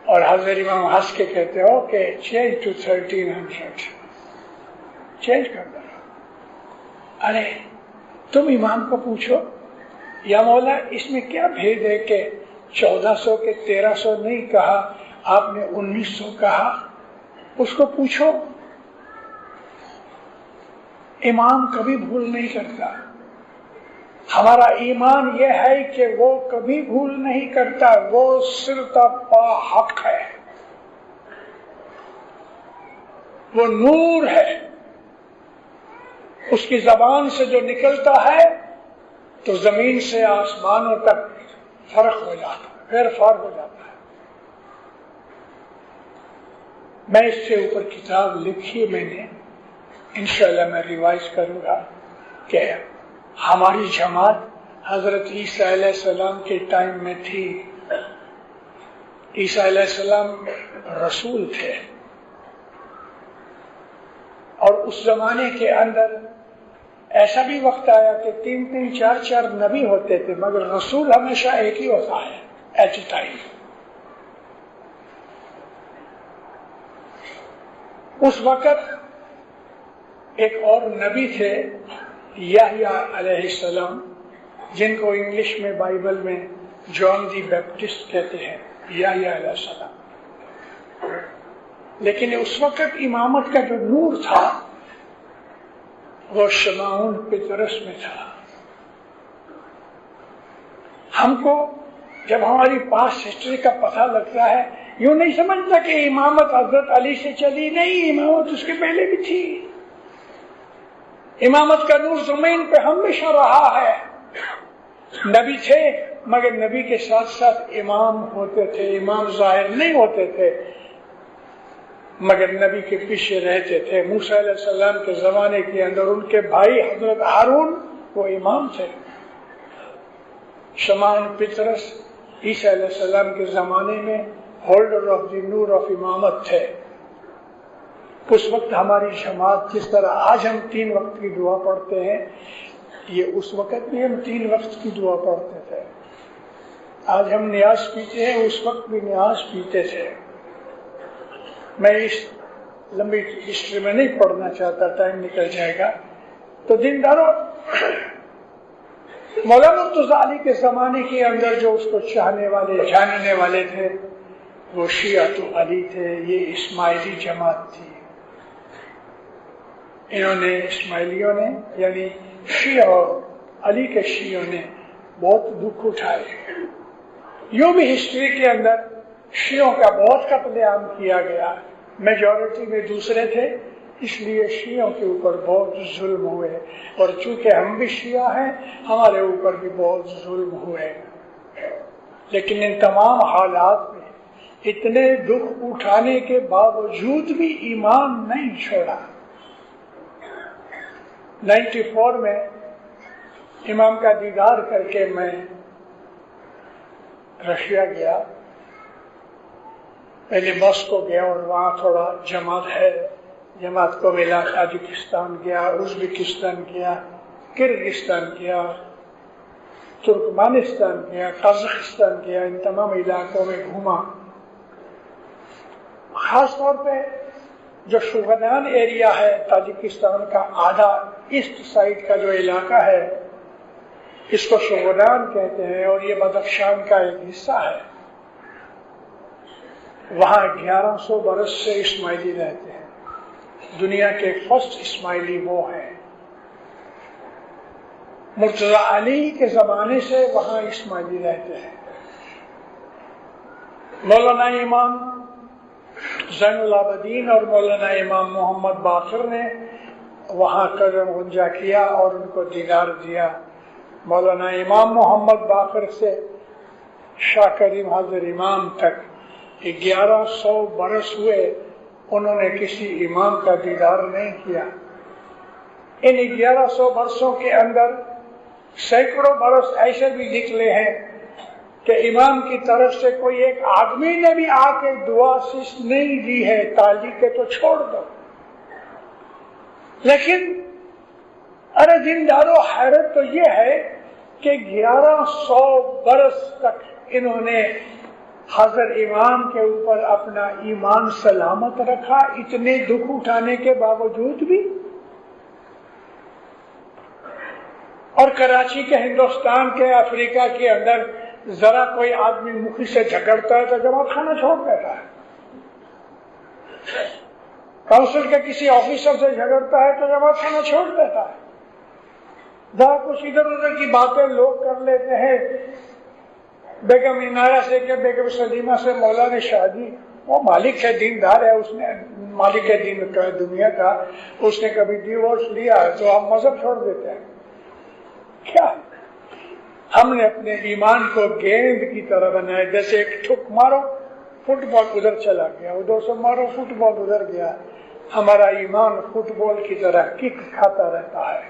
اور حضرت امام ہنس کے کہتے ہو کہ چینج ٹو 1300، چینج کر دو. ارے تم امام کو پوچھو یا مولا اس میں کیا بھید ہے کہ 1400 کے 1300 نہیں کہا، آپ نے 1900 کہا. اس کو پوچھو. امام کبھی بھول نہیں کرتا. ہمارا ایمان یہ ہے کہ وہ کبھی بھول نہیں کرتا، وہ صرف پا حق ہے، وہ نور ہے. اس کی زبان سے جو نکلتا ہے تو زمین سے آسمانوں تک فرق ہو جاتا ہے، پھر فرق ہو جاتا ہے. میں اس سے اوپر کتاب لکھی، میں نے انشاءاللہ میں ریوائز کروں گا کہ ہماری جماعت حضرت عیسیٰ علیہ السلام کے ٹائم میں تھی. عیسیٰ علیہ السلام رسول تھے، اور اس زمانے کے اندر ایسا بھی وقت آیا کہ 3 4 نبی ہوتے تھے، مگر رسول ہمیشہ ایک ہی ہوتا ہے ایٹ اے ٹائم. اس وقت ایک اور نبی تھے یحییٰ علیہ السلام، جن کو انگلش میں بائبل میں جان دی بیپٹسٹ کہتے ہیں. یحییٰ علیہ السلام لیکن اس وقت امامت کا جو نور تھا وہ شمعون پطرس میں تھا. ہم کو جب ہماری پاس ہسٹری کا پتہ لگتا ہے یوں نہیں سمجھتا کہ امامت حضرت علی سے چلی، نہیں، امامت اس کے پہلے بھی تھی. امامت کا نور زمین پہ ہمیشہ رہا ہے. نبی تھے مگر نبی کے ساتھ ساتھ امام ہوتے تھے. امام ظاہر نہیں ہوتے تھے مگر نبی کے پیچھے رہتے تھے. موسیٰ علیہ السلام کے زمانے کے اندر ان کے بھائی حضرت ہارون وہ امام تھے. شمعون پطرس عیسیٰ علیہ السلام کے زمانے میں holder of the Noor of امامت تھے. اس وقت ہماری جماعت جس طرح آج ہم 3 وقت کی دعا پڑھتے ہیں، یہ اس وقت بھی ہم 3 وقت کی دعا پڑھتے تھے. آج ہم نیاز پیتے ہیں، اس وقت بھی نیاز پیتے تھے. میں اس لمبی ہسٹری میں نہیں پڑھنا چاہتا، ٹائم نکل جائے گا. تو دینداروں، مولانا مرتضیٰ علی کے زمانے کے اندر جو اس کو چاہنے والے جاننے والے تھے وہ شیعۃ علی تھے. یہ اسماعیلی جماعت تھی. انہوں نے اسماعیلیوں نے یعنی شیعہ اور علی کے شیعوں نے بہت دکھ اٹھائے. یوں بھی ہسٹری کے اندر شیعوں کا بہت قتل عام کیا گیا. میجورٹی میں دوسرے تھے، اس لیے شیعوں کے اوپر بہت ظلم ہوئے، اور چونکہ ہم بھی شیعہ ہیں ہمارے اوپر بھی بہت ظلم ہوئے. لیکن ان تمام حالات میں اتنے دکھ اٹھانے کے باوجود بھی ایمان نہیں چھوڑا. 94 میں امام کا دیدار کر کے میں رشیا گیا. پہلے ماسکو گیا اور وہاں تھوڑا جماعت کو ملا. تاجکستان گیا، ازبکستان گیا، کرغزستان گیا، ترکمانستان گیا، قازقستان گیا. ان تمام علاقوں میں گھوما. خاص طور پہ جو شوگدان ایریا ہے تاجکستان کا آدھا ایسٹ سائڈ کا جو علاقہ ہے اس کو شوگدان کہتے ہیں، اور یہ بدخشان کا ایک حصہ ہے. وہاں 1100 برس سے اسماعیلی رہتے ہیں. دنیا کے فرسٹ اسماعیلی وہ ہیں. مرتضیٰ علی کے زمانے سے وہاں اسماعیلی رہتے ہیں. مولانا امام زین العابدین اور مولانا امام محمد باقر نے وہاں قدم گنجا کیا اور ان کو دیدار دیا. مولانا امام محمد باقر سے شاہ کریم حاضر امام تک 1100 برس ہوئے، انہوں نے کسی امام کا دیدار نہیں کیا. ان 1100 برسوں کے اندر سینکڑوں برس ایسے بھی نکلے ہیں کہ امام کی طرف سے کوئی ایک آدمی نے بھی آ کے دعا سست نہیں دی ہے. تالی کے تو چھوڑ دو. لیکن ارے دیندارو، حیرت تو یہ ہے کہ 1100 برس تک انہوں نے حضرت امام کے اوپر اپنا ایمان سلامت رکھا، اتنے دکھ اٹھانے کے باوجود بھی. اور کراچی کے، ہندوستان کے، افریقہ کے اندر ذرا کوئی آدمی مکھی سے جھگڑتا ہے تو جماعت خانہ چھوڑ دیتا ہے. کونسل کے کسی آفیسر سے جھگڑتا ہے تو جماعت خانہ چھوڑ دیتا ہے. ذرا کچھ ادھر ادھر کی باتیں لوگ کر لیتے ہیں. بیگم انارہ سے کہ بیگم سلیمہ سے مولا نے شادی، وہ مالک ہے، دیندار ہے، اس نے مالک ہے دین کا، دنیا کا، اس نے کبھی ڈیورس لیا ہے تو ہم مذہب چھوڑ دیتے ہیں. کیا ہم نے اپنے ایمان کو گیند کی طرح بنایا. جیسے ایک ٹھک مارو، فٹ بال ادھر چلا گیا، ادھر سے مارو، فٹ بال ادھر گیا. ہمارا ایمان فٹ بال کی طرح کک کھاتا رہتا ہے.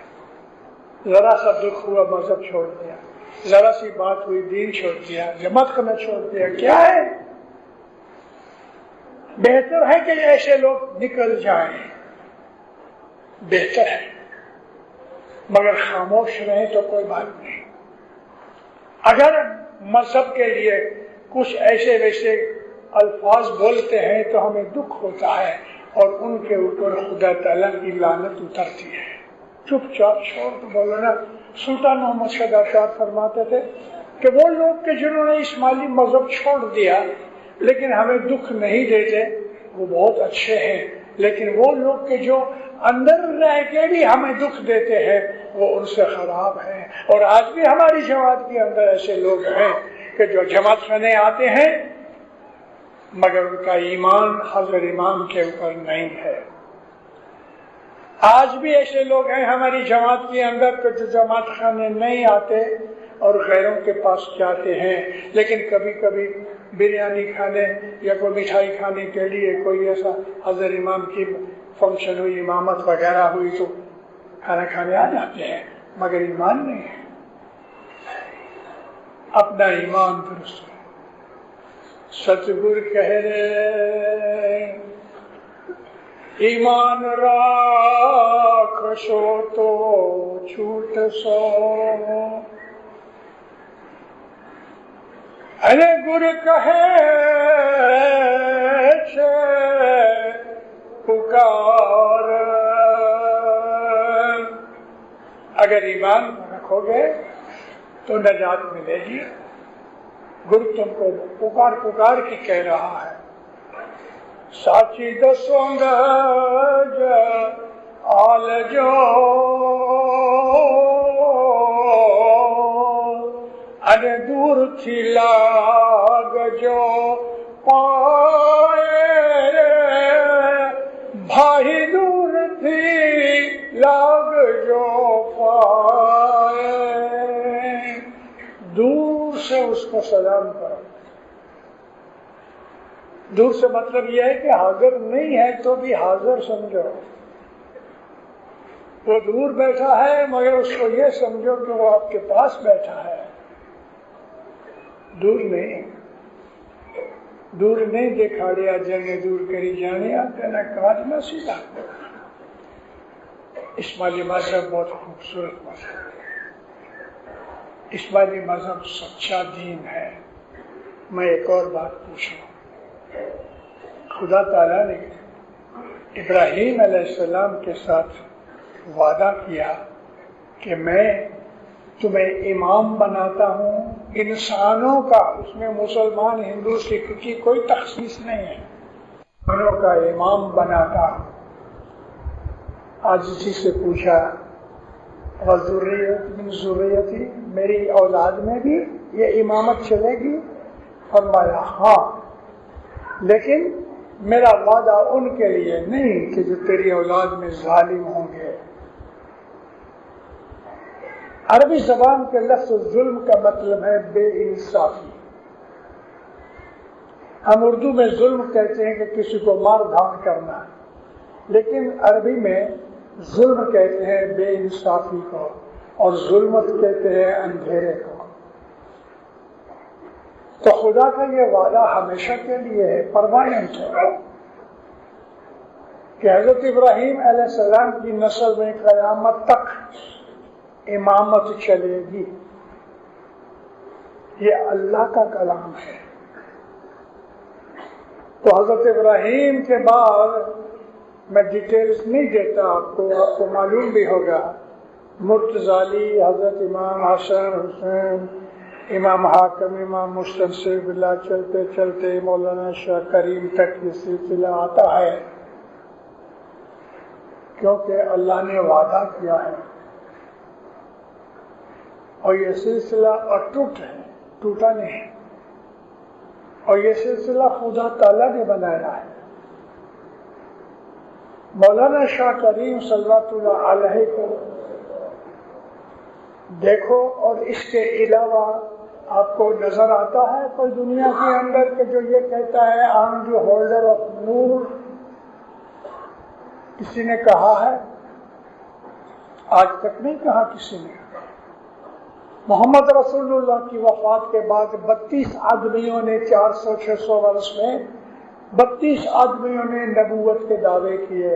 ذرا سا دکھ ہوا مذہب چھوڑ دیا، ذرا سی بات ہوئی دین چھوڑ دیا، جماعت کرنا چھوڑ دیا. کیا ہے؟ بہتر ہے کہ ایسے لوگ نکل جائیں، بہتر ہے، مگر خاموش رہیں تو کوئی بات نہیں. اگر مذہب کے لیے کچھ ایسے ویسے الفاظ بولتے ہیں تو ہمیں دکھ ہوتا ہے اور ان کے اوپر خدا تعالیٰ کی لعنت اترتی ہے. چپ چاپ چھوڑ تو بولنا. سلطان محمد شہزاد فرماتے تھے کہ وہ لوگ کہ جنہوں نے اسماعیلی مذہب چھوڑ دیا لیکن ہمیں دکھ نہیں دیتے، وہ بہت اچھے ہیں، لیکن وہ لوگ کے جو اندر رہ کے بھی ہمیں دکھ دیتے ہیں وہ ان سے خراب ہیں۔ اور آج بھی ہماری جماعت کے اندر ایسے لوگ ہیں کہ جو جماعت کرنے آتے ہیں مگر ان کا ایمان حضرت امام کے اوپر نہیں ہے۔ آج بھی ایسے لوگ ہیں ہماری جماعت کے اندر کہ جو جماعت خانے نہیں آتے اور غیروں کے پاس جاتے ہیں، لیکن کبھی کبھی بریانی کھانے یا کوئی مٹھائی کھانے کے لیے کوئی ایسا حضرت امام کی فنکشن ہوئی، امامت وغیرہ ہوئی تو کھانا کھانے آ جاتے ہیں، مگر ایمان نہیں ہے، اپنا ایمان درست ہے۔ ستگور کہہ رہے ایمان راکھ شو تو چھوٹ سو، ارے گر کہے پکار، اگر ایمان رکھو گے تو نجات ملے گی۔ گر تم کو پکار پکار کے کہہ رہا ہے، ساچی دسوں گج آل جو ارے دور تھی لاگ جو پائے، بھائی دور تھی لاگ جو پائے، دور سے اس کو سلام کرو۔ دور سے مطلب یہ ہے کہ حاضر نہیں ہے تو بھی حاضر سمجھو، وہ دور بیٹھا ہے مگر اس کو یہ سمجھو کہ وہ آپ کے پاس بیٹھا ہے، دور نہیں دکھاڑیا جانے دور کری جانے تینا کاج نہ سیدھا۔ اسماعیلی مذہب بہت خوبصورت مذہب ہے، اسماعیلی مذہب سچا دین ہے۔ میں ایک اور بات پوچھوں، خدا تعالیٰ نے ابراہیم علیہ السلام کے ساتھ وعدہ کیا کہ میں تمہیں امام بناتا ہوں انسانوں کا، اس میں مسلمان ہندو سکھ کی کوئی تخصیص نہیں ہے، انسانوں کا امام بناتا ہوں۔ آج اسی سے پوچھا وَذُرِّيَّةٍ مِّن ذُرِّيَّتِي، میری اولاد میں بھی یہ امامت چلے گی؟ فرمایا ہاں، لیکن میرا وعدہ ان کے لیے نہیں کہ جو تیری اولاد میں ظالم ہوں گے۔ عربی زبان کے لفظ ظلم کا مطلب ہے بے انصافی۔ ہم اردو میں ظلم کہتے ہیں کہ کسی کو مار دھاڑ کرنا، لیکن عربی میں ظلم کہتے ہیں بے انصافی کو، اور ظلمت کہتے ہیں اندھیرے کو۔ تو خدا کا یہ وعدہ ہمیشہ کے لیے ہے، پرماننٹ ہے، کہ حضرت ابراہیم علیہ السلام کی نسل میں قیامت تک امامت چلے گی۔ یہ اللہ کا کلام ہے۔ تو حضرت ابراہیم کے بعد میں ڈیٹیلز نہیں دیتا، آپ کو معلوم بھی ہوگا، مرتضی، حضرت امام حسن حسین، امام حاکم، امام مستنصر باللہ، چلتے چلتے مولانا شاہ کریم تک یہ سلسلہ آتا ہے، کیونکہ اللہ نے وعدہ کیا ہے، اور یہ سلسلہ اٹوٹ ہے، ٹوٹا نہیں، اور یہ سلسلہ خدا تعالیٰ نے بنایا ہے۔ مولانا شاہ کریم صلی اللہ علیہ کو دیکھو، اور اس کے علاوہ آپ کو نظر آتا ہے کوئی دنیا کے اندر کہ جو یہ کہتا ہے I am the holder of نور؟ کسی نے کہا ہے؟ آج تک نہیں کہا کسی نے۔ محمد رسول اللہ کی وفات کے بعد 32 آدمیوں نے 400-600 برس میں 32 آدمیوں نے نبوت کے دعوے کیے،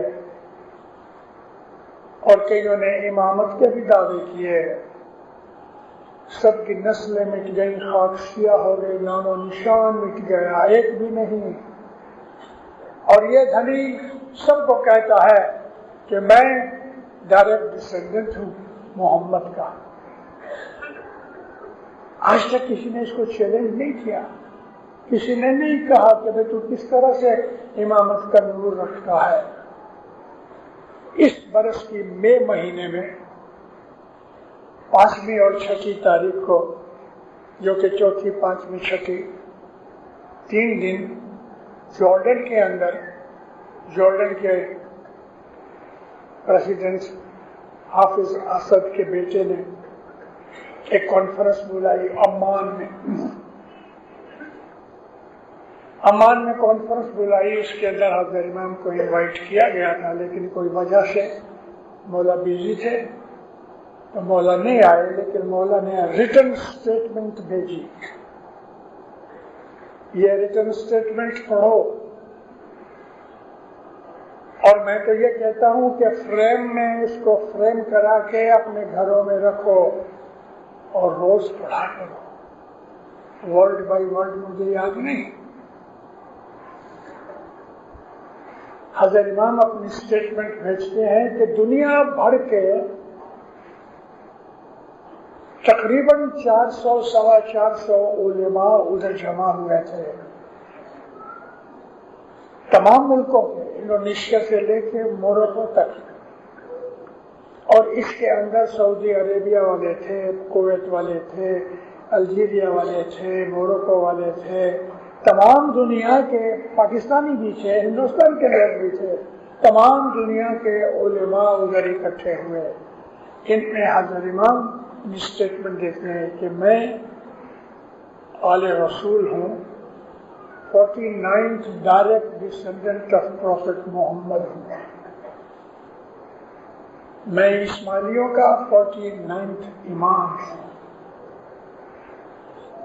اور کئیوں نے امامت کے بھی دعوے کیے۔ سب کی نسلیں مٹ گئی، خاک سیاہ ہو گئی، نام و نشان مٹ گیا، ایک بھی نہیں۔ اور یہ دھنی سب کو کہتا ہے کہ میں ڈائریکٹ ڈسینڈنٹ ہوں محمد کا۔ آج تک کسی نے اس کو چیلنج نہیں کیا، کسی نے نہیں کہا کہ بھئی تو کس طرح سے امامت کا نور رکھتا ہے۔ اس برس کی مئی مہینے میں 5ویں اور 6 تاریخ کو، جو کہ 4، 5، 6 3 دن جارڈن کے اندر، جارڈن کے پریزیڈنٹ حافظ اسد کے بیٹے نے ایک کانفرنس بلائی عمان میں کانفرنس بلائی۔ اس کے اندر حضرت امام کو انوائٹ کیا گیا تھا، لیکن کوئی وجہ سے مولا بزی تھے تو مولا نہیں آئے، لیکن مولا نے ریٹن اسٹیٹمنٹ بھیجی۔ یہ ریٹن اسٹیٹمنٹ پڑھو، اور میں تو یہ کہتا ہوں کہ فریم میں اس کو فریم کرا کے اپنے گھروں میں رکھو اور روز پڑھا کرو۔ ورڈ بائی ورڈ مجھے یاد نہیں۔ حضرت امام اپنی اسٹیٹمنٹ بھیجتے ہیں کہ دنیا بھر کے تقریباً 400 سوا 400 علماء ادھر جمع ہوئے تھے، تمام ملکوں کے، انڈونیشیا سے لے کے موروکو تک، اور اس کے اندر سعودی عربیہ والے تھے، کویت والے تھے، الجیریا والے تھے، موروکو والے تھے، تمام دنیا کے، پاکستانی بھی تھے، ہندوستان کے لوگ بھی تھے، تمام دنیا کے علماء ادھر اکٹھے ہوئے۔ ان میں حضرت امام اسٹیٹمنٹ دیتے ہیں کہ میں آل رسول ہوں، 49th direct descendant of prophet Muhammad ہوں، میں اسماعیلیوں کا 49th امام ہوں،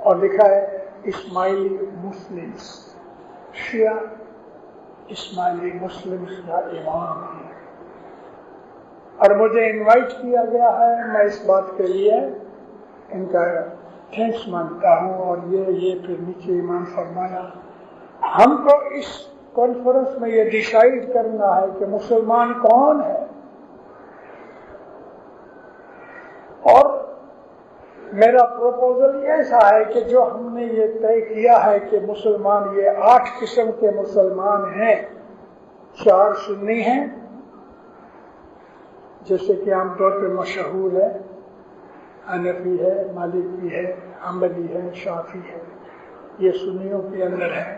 اور لکھا ہے اسماعیلی مسلمز، شیعہ اسماعیلی مسلمز کا امام ہے، اور مجھے انوائٹ کیا گیا ہے۔ میں اس بات کے لیے ان کا تھینکس مانگتا ہوں۔ اور یہ پھر نیچے امام فرمایا، ہم کو اس کانفرنس میں یہ ڈیسائیڈ کرنا ہے کہ مسلمان کون ہے، اور میرا پروپوزل ایسا ہے کہ جو ہم نے یہ طے کیا ہے کہ مسلمان یہ 8 قسم کے مسلمان ہیں، 4 سنی ہیں جیسے کہ عام طور پہ مشہور ہے، حنفی ہے، مالکی ہے، حنبلی ہے، شافعی ہے، یہ سنیوں کے اندر ہے۔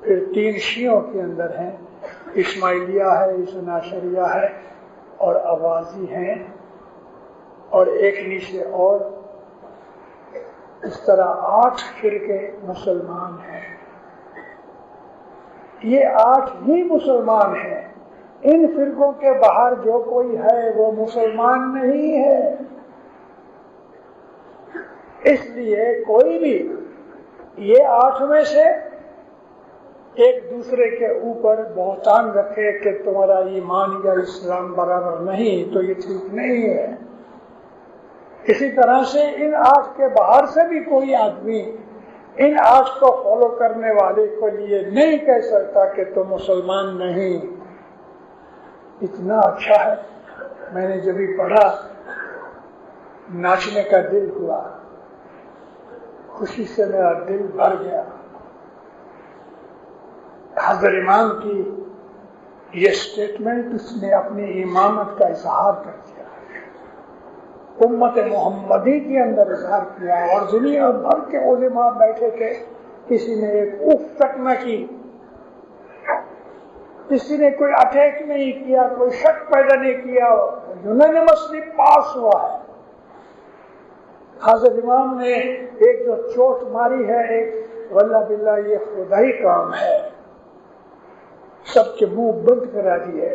پھر 3 شیعوں کے اندر ہیں، اسماعیلیہ ہے، اثنا عشریہ ہے، اور اوازی ہیں، اور ایک نیچے اور، اس طرح 8 فرقے مسلمان ہیں۔ یہ 8 ہی مسلمان ہیں، ان فرقوں کے باہر جو کوئی ہے وہ مسلمان نہیں ہے۔ اس لیے کوئی بھی یہ 8 میں سے ایک دوسرے کے اوپر بہتان رکھے کہ تمہارا ایمان یا اسلام برابر نہیں، تو یہ ٹھیک نہیں ہے۔ اسی طرح سے ان 8 کے باہر سے بھی کوئی آدمی ان 8 کو فالو کرنے والے کو لیے نہیں کہہ سکتا کہ تم مسلمان نہیں۔ اتنا اچھا ہے، میں نے جب ہی پڑھا ناچنے کا دل ہوا، خوشی سے میرا دل بھر گیا۔ حضرت امام کی یہ سٹیٹمنٹ، اس نے اپنی امامت کا اظہار کر دیا، امت محمدی کے اندر اظہار کیا، اور دنیا بھر کے علماء بیٹھے تھے، کسی نے ایک اف تک نہ کی، کسی نے کوئی اٹیک نہیں کیا، کوئی شک پیدا نہیں کیا، یونانیمسلی پاس ہوا ہے۔ حضرت امام نے ایک جو چوٹ ماری ہے، ایک واللہ باللہ یہ خدائی کام ہے، سب کے منہ بند کرا دیے۔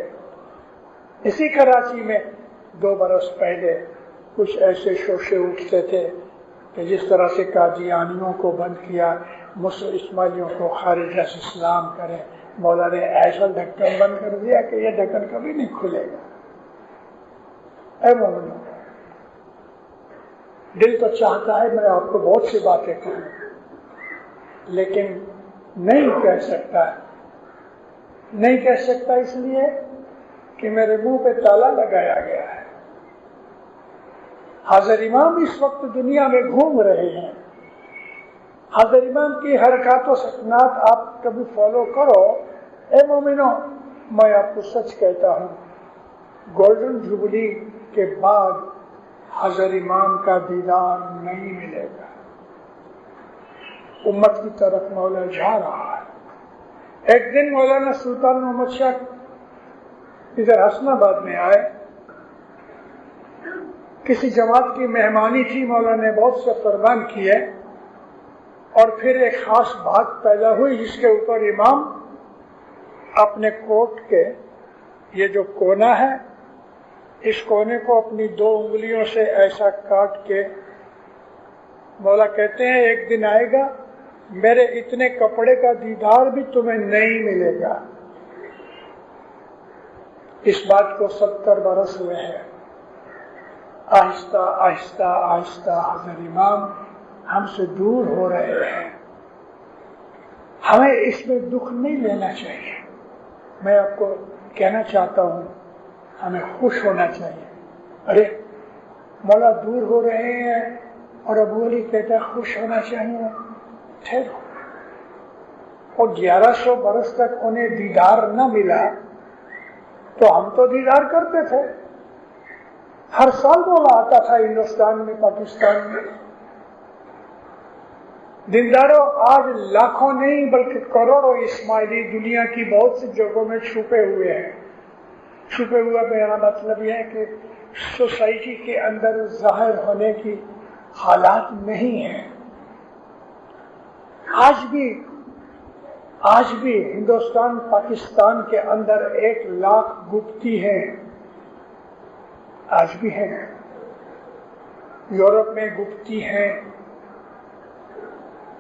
اسی کراچی میں 2 برس پہلے کچھ ایسے شوشے اٹھتے تھے کہ جس طرح سے قادیانیوں کو بند کیا، اسماعیلیوں کو خارج از اسلام کریں، مولا نے ایسا ڈھکن بند کر دیا کہ یہ ڈھکن کبھی نہیں کھلے گا۔ اے مومنو، دل تو چاہتا ہے میں آپ کو بہت سی باتیں کہوں، لیکن نہیں کہہ سکتا اس لیے کہ میرے منہ پہ تالا لگایا گیا ہے۔ حضرت امام اس وقت دنیا میں گھوم رہے ہیں، حضرت امام کی حرکات و سکنات آپ کبھی فالو کرو. اے مومنو، میں آپ کو سچ کہتا ہوں، گولڈن جوبلی کے بعد حضرت امام کا دیدار نہیں ملے گا. امت کی طرف مولا جا رہا ہے. ایک دن مولانا سلطان محمد شاہ ادھر حسن آباد میں آئے. کسی جماعت کی مہمانی تھی، مولانا نے بہت سے فرمان کیے، اور پھر ایک خاص بات پیدا ہوئی جس کے اوپر امام اپنے کوٹ کے یہ جو کونا ہے، اس کونے کو اپنی 2 انگلیوں سے ایسا کاٹ کے مولا کہتے ہیں ایک دن آئے گا میرے اتنے کپڑے کا دیدار بھی تمہیں نہیں ملے گا. اس بات کو 70 برس ہوئے ہیں. آہستہ آہستہ آہستہ حضرت امام ہم سے دور ہو رہے ہیں. ہمیں اس میں دکھ نہیں لینا چاہیے. میں آپ کو کہنا چاہتا ہوں ہمیں خوش ہونا چاہیے. ارے مولا دور ہو رہے ہیں اور ابو علی کہتا ہے خوش ہونا چاہیے. ٹھہرو. اور 1100 برس تک انہیں دیدار نہ ملا تو ہم تو دیدار کرتے تھے. ہر سال مولا آتا تھا ہندوستان میں، پاکستان میں. دینداروں آج لاکھوں نہیں بلکہ کروڑوں اسماعیلی دنیا کی بہت سی جگہوں میں چھپے ہوئے ہیں. چھپے ہوئے میرا مطلب یہ ہے کہ سوسائٹی کے اندر ظاہر ہونے کی حالات نہیں ہیں. آج بھی ہندوستان پاکستان کے اندر 1 لاکھ گپتی ہیں. آج بھی ہیں. یورپ میں گپتی ہیں.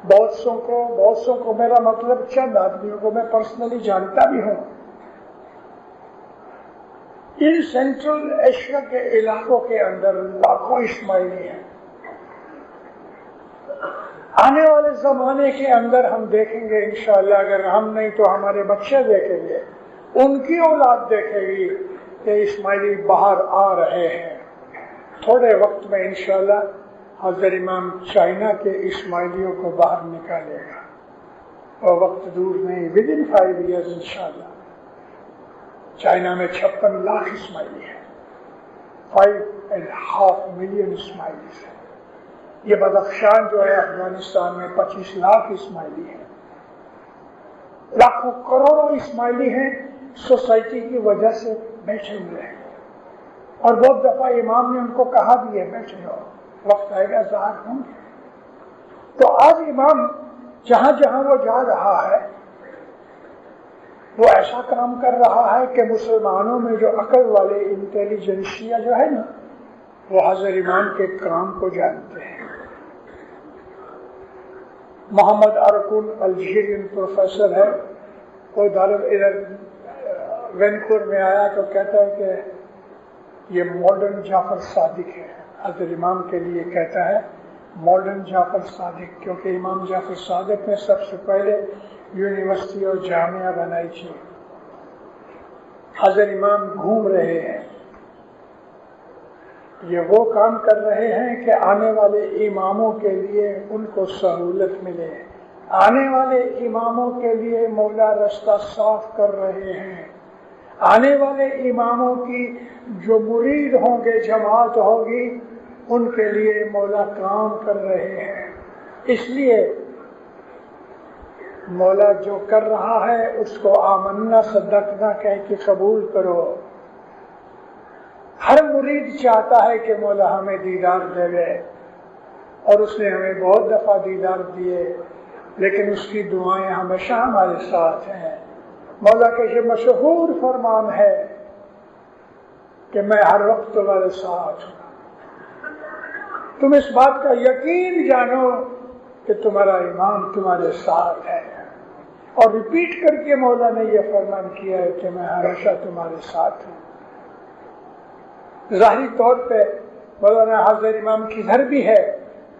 بہت سو کو میرا مطلب چند آدمیوں کو میں پرسنلی جانتا بھی ہوں. ان سینٹرل ایشیا کے علاقوں کے اندر لاکھوں اسماعیلی ہیں. آنے والے زمانے کے اندر ہم دیکھیں گے انشاءاللہ، اگر ہم نہیں تو ہمارے بچے دیکھیں گے، ان کی اولاد دیکھے گی کہ اسماعیلی باہر آ رہے ہیں. تھوڑے وقت میں انشاءاللہ حضرت امام چائنا کے اسماعیلیوں کو باہر نکالے گا، اور وقت دور نہیں، ودن 5 years انشاءاللہ چائنا میں 56 لاکھ اسماعیلی ہیں. 5.5 ملین اسماعیلی ہیں. یہ بدخشان جو ہے افغانستان میں 25 لاکھ اسماعیلی ہیں. لاکھوں کروڑوں اسماعیلی ہیں. سوسائٹی کی وجہ سے بیٹھے ہوئے ہیں، اور بہت دفعہ امام نے ان کو کہا بھی ہے بیٹھے رہو، وقت آئے گا ظاہر ہوں گے. تو آج امام جہاں جہاں وہ جا رہا ہے وہ ایسا کام کر رہا ہے کہ مسلمانوں میں جو عقل والے انٹیلیجنسیا جو ہے نا، وہ حضرت امام کے کام کو جانتے ہیں. محمد ارکن الجیرین پروفیسر ہے، وہ ادھر وینکور میں آیا تو کہتا ہے کہ یہ ماڈرن جعفر صادق ہے. حضرت امام کے لیے کہتا ہے ماڈرن جعفر صادق، کیونکہ امام جعفر صادق نے سب سے پہلے یونیورسٹی اور جامعہ بنائی تھی. حضرت امام گھوم رہے ہیں. یہ وہ کام کر رہے ہیں کہ آنے والے اماموں کے لیے ان کو سہولت ملے. آنے والے اماموں کے لیے مولا رستہ صاف کر رہے ہیں. آنے والے اماموں کی جو مرید ہوں گے، جماعت ہوگی، ان کے لیے مولا کام کر رہے ہیں. اس لیے مولا جو کر رہا ہے اس کو آمنا صدقنا کہہ کے قبول کرو. ہر مرید چاہتا ہے کہ مولا ہمیں دیدار دے گئے، اور اس نے ہمیں بہت دفعہ دیدار دیے، لیکن اس کی دعائیں ہمیشہ ہمارے ساتھ ہیں. مولا کا یہ مشہور فرمان ہے کہ میں ہر وقت تمہارے ساتھ ہوں. تم اس بات کا یقین جانو کہ تمہارا امام تمہارے ساتھ ہے. اور ریپیٹ کر کے مولا نے یہ فرمان کیا ہے کہ میں ہمیشہ تمہارے ساتھ ہوں. ظاہری طور پہ مولانا حضرت امام کی گھر بھی ہے.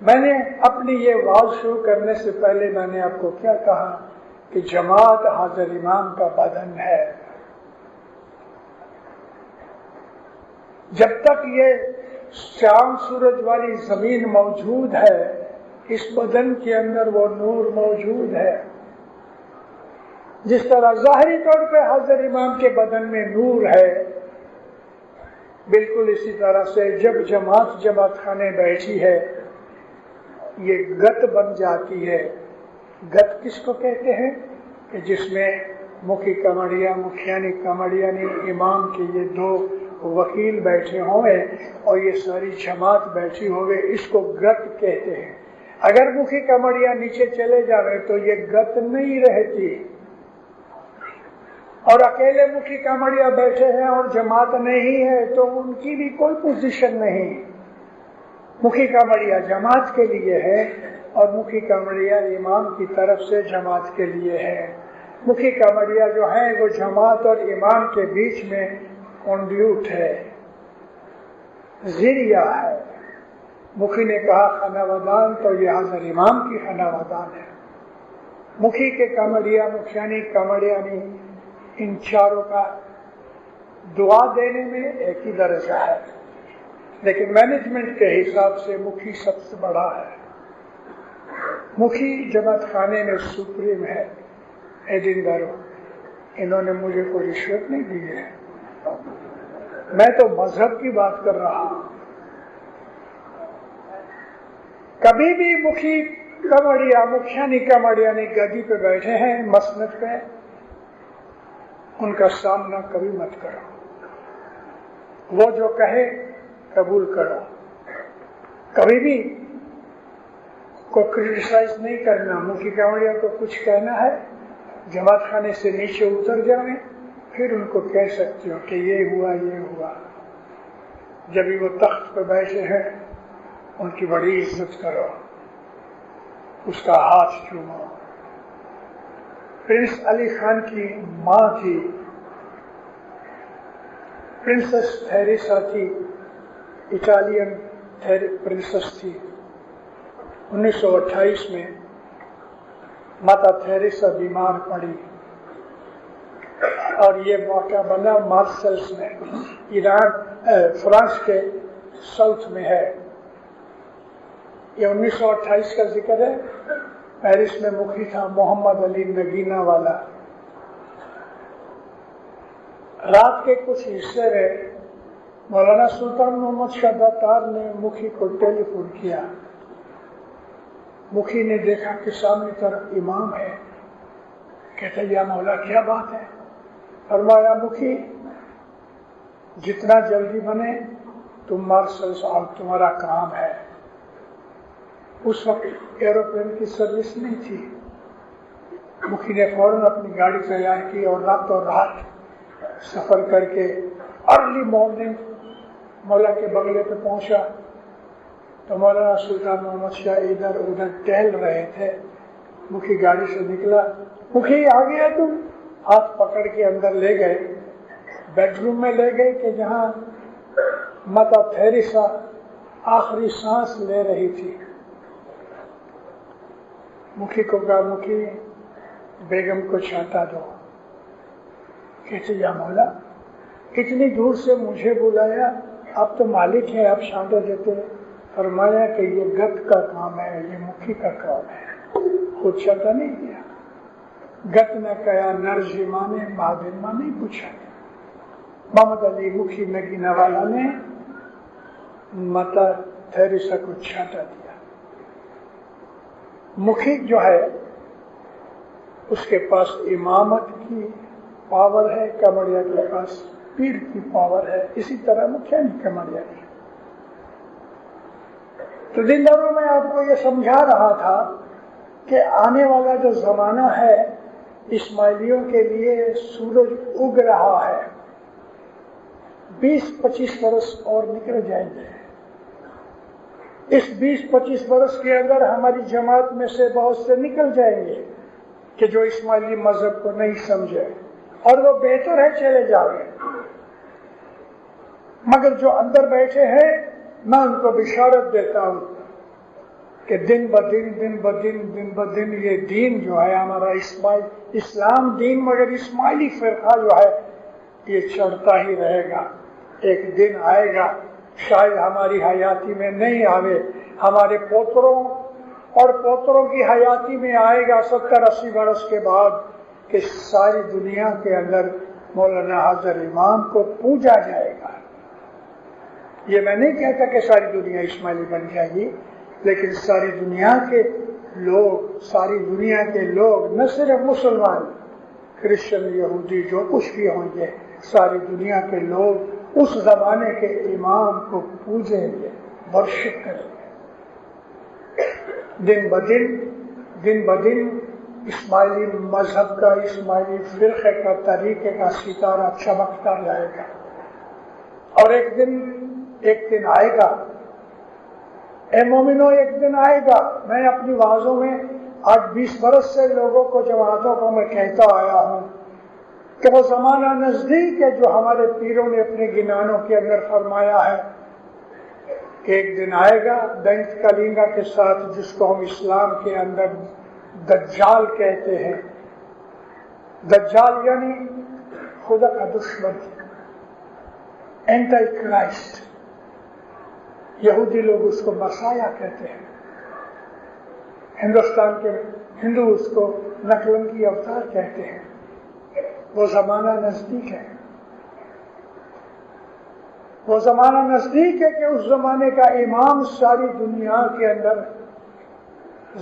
میں نے اپنی یہ واز شروع کرنے سے پہلے میں نے آپ کو کیا کہا کہ جماعت حضرت امام کا بدن ہے. جب تک یہ چاند سورج والی زمین موجود ہے اس بدن کے اندر وہ نور موجود ہے. جس طرح ظاہری طور پہ حضرت امام کے بدن میں نور ہے، بالکل اسی طرح سے جب جماعت خانے بیٹھی ہے یہ گت بن جاتی ہے. گت کس کو کہتے ہیں؟ کہ جس میں مکھی کمڑیا مکھیانی کمڑیانی امام کے یہ دو وکیل بیٹھے ہوئے اور یہ ساری جماعت بیٹھی ہوئے، اس کو گت کہتے ہیں. اگر مکھی کمڑیا نیچے چلے جاوے تو یہ گت نہیں رہتی، اور اکیلے مکھی کمڑیا بیٹھے ہیں اور جماعت نہیں ہے تو ان کی بھی کوئی پوزیشن نہیں. مکھی کمڑیا جماعت کے لیے ہے اور مکھی کمڑیا امام کی طرف سے جماعت کے لیے ہے. مکھی کمڑیا جو ہیں وہ جماعت اور امام کے بیچ میں کنڈیوٹ ہے، ذریعہ ہے. مکھی نے کہا خناودان تو یہ حضرت امام کی خناودان ہے. مکھی کے کمڑیا مکھیانی کمڑیانی ان چاروں کا دعا دینے میں ایک ہی درجہ ہے، لیکن مینجمنٹ کے حساب سے مکھی سب سے بڑا ہے. مکھی جماعت خانے میں سپریم ہے. ایڈنگرو انہوں نے مجھے کوئی رشوت نہیں دی ہے، میں تو مذہب کی بات کر رہا ہوں. کبھی بھی مکھی کمڑیا مکھیانی کمڑیانی گدی پہ بیٹھے ہیں مسند پہ، ان کا سامنا کبھی مت کرو. وہ جو کہے قبول کرو. کبھی بھی کو کرٹیسائز نہیں کرنا. مکھی کمڑیا کو کچھ کہنا ہے جماعت خانے سے نیچے اتر جائیں، پھر ان کو کہہ سکتے ہو کہ یہ ہوا یہ ہوا. جب وہ تخت پہ بیٹھے ہیں ان کی بڑی عزت کرو، اس کا ہاتھ چومو. پرنس علی خان کی ماں تھی، پرنسس تھیریسا تھی، اٹالین پرنسس تھی. 1928 میں ماتا تھیریسا بیمار پڑی اور یہ موقع بنا مارسلس میں، فرانس کے ساؤتھ میں ہے. یہ 1928 کا ذکر ہے. پیرس میں مکھی تھا محمد علی نگینہ والا. رات کے کچھ حصے میں مولانا سلطان محمد شاہ داتار نے مکھی کو ٹیلی فون کیا. مکھی نے دیکھا کہ سامنے طرف امام ہے. کہتے یا مولا کیا بات ہے؟ فرمایا مکھی جتنا جلدی بنے تم مارشلس آؤ، تمہارا کام ہے. اس وقت ایروپلین کی سروس نہیں تھی. مکھی نے فوراً اپنی گاڑی تیار کی اور راتوں رات سفر کر کے ارلی مارننگ مولا کے بنگلے پہ پہنچا تو مولانا سلطان محمد شاہ ادھر ادھر ٹہل رہے تھے. مکھی گاڑی سے نکلا. مکھی آ گیا، تم ہاتھ پکڑ کے اندر لے گئے، بیڈ روم میں لے گئے کہ جہاں ماتا تھیریسا آخری سانس لے رہی تھی. مکھی کو کہا مکھی بیگم کو چھانٹا دو. کہتے یا مولا اتنی دور سے مجھے بلایا، آپ تو مالک ہیں، آپ چھانٹا دیتے. فرمایا کہ یہ گت کا کام ہے، یہ مکھی کا کام ہے، خود چھانٹا نہیں کیا. گت نے کہا نرجی مانے مہادن ماں نہیں پوچھا. محمد علی مکھی نگینہ والا نے ماتا تھیریسا کو چھانٹا دیا. مکھی جو ہے اس کے پاس امامت کی پاور ہے، کمڑیا کے پاس پیر کی پاور ہے. اسی طرح مکھیانی کمڑیا کی. تو دن دنوں میں آپ کو یہ سمجھا رہا تھا کہ آنے والا جو زمانہ ہے اسماعیلیوں کے لیے سورج اگ رہا ہے. 20-25 برس اور نکل جائیں گے. اس 20-25 برس کے اندر ہماری جماعت میں سے بہت سے نکل جائیں گے کہ جو اسماعیلی مذہب کو نہیں سمجھے، اور وہ بہتر ہے چلے جاؤیں. مگر جو اندر بیٹھے ہیں میں ان کو بشارت دیتا ہوں کہ دن بدن یہ دین جو ہے ہمارا اسلام دین، مگر اسماعیلی فرقہ جو ہے یہ چڑھتا ہی رہے گا. ایک دن آئے گا، شاید ہماری حیاتی میں نہیں آوے، ہمارے پوتروں اور پوتروں کی حیاتی میں آئے گا 70-80 برس کے بعد کہ ساری دنیا کے اندر مولانا حضر امام کو پوجا جائے گا۔ یہ میں نہیں کہتا کہ ساری دنیا اسماعیلی بن جائے گی، لیکن ساری دنیا کے لوگ نہ صرف مسلمان، کرسچن، یہودی، جو کچھ بھی ہوں گے، ساری دنیا کے لوگ اس زمانے کے امام کو پوجیں گے، ورشپ کریں گے۔ دن بدن اسماعیلی مذہب کا، اسماعیلی فرقے کا، طریقے کا ستارہ چمکتا جائے گا، اور ایک دن آئے گا، اے مومنو ایک دن آئے گا۔ میں اپنی وعظوں میں آج 20 برس سے لوگوں کو، جماعتوں کو میں کہتا آیا ہوں کہ وہ زمانہ نزدیک ہے جو ہمارے پیروں نے اپنے گنانوں کے اندر فرمایا ہے کہ ایک دن آئے گا دینت کلینگا کے ساتھ، جس کو ہم اسلام کے اندر دجال کہتے ہیں۔ دجال یعنی خدا کا دشمن، اینٹی کرائسٹ، یہودی لوگ اس کو مسیح کہتے ہیں، ہندوستان کے ہندو اس کو نقلنگی اوتار کہتے ہیں۔ وہ زمانہ نزدیک ہے، وہ زمانہ نزدیک ہے کہ اس زمانے کا امام ساری دنیا کے اندر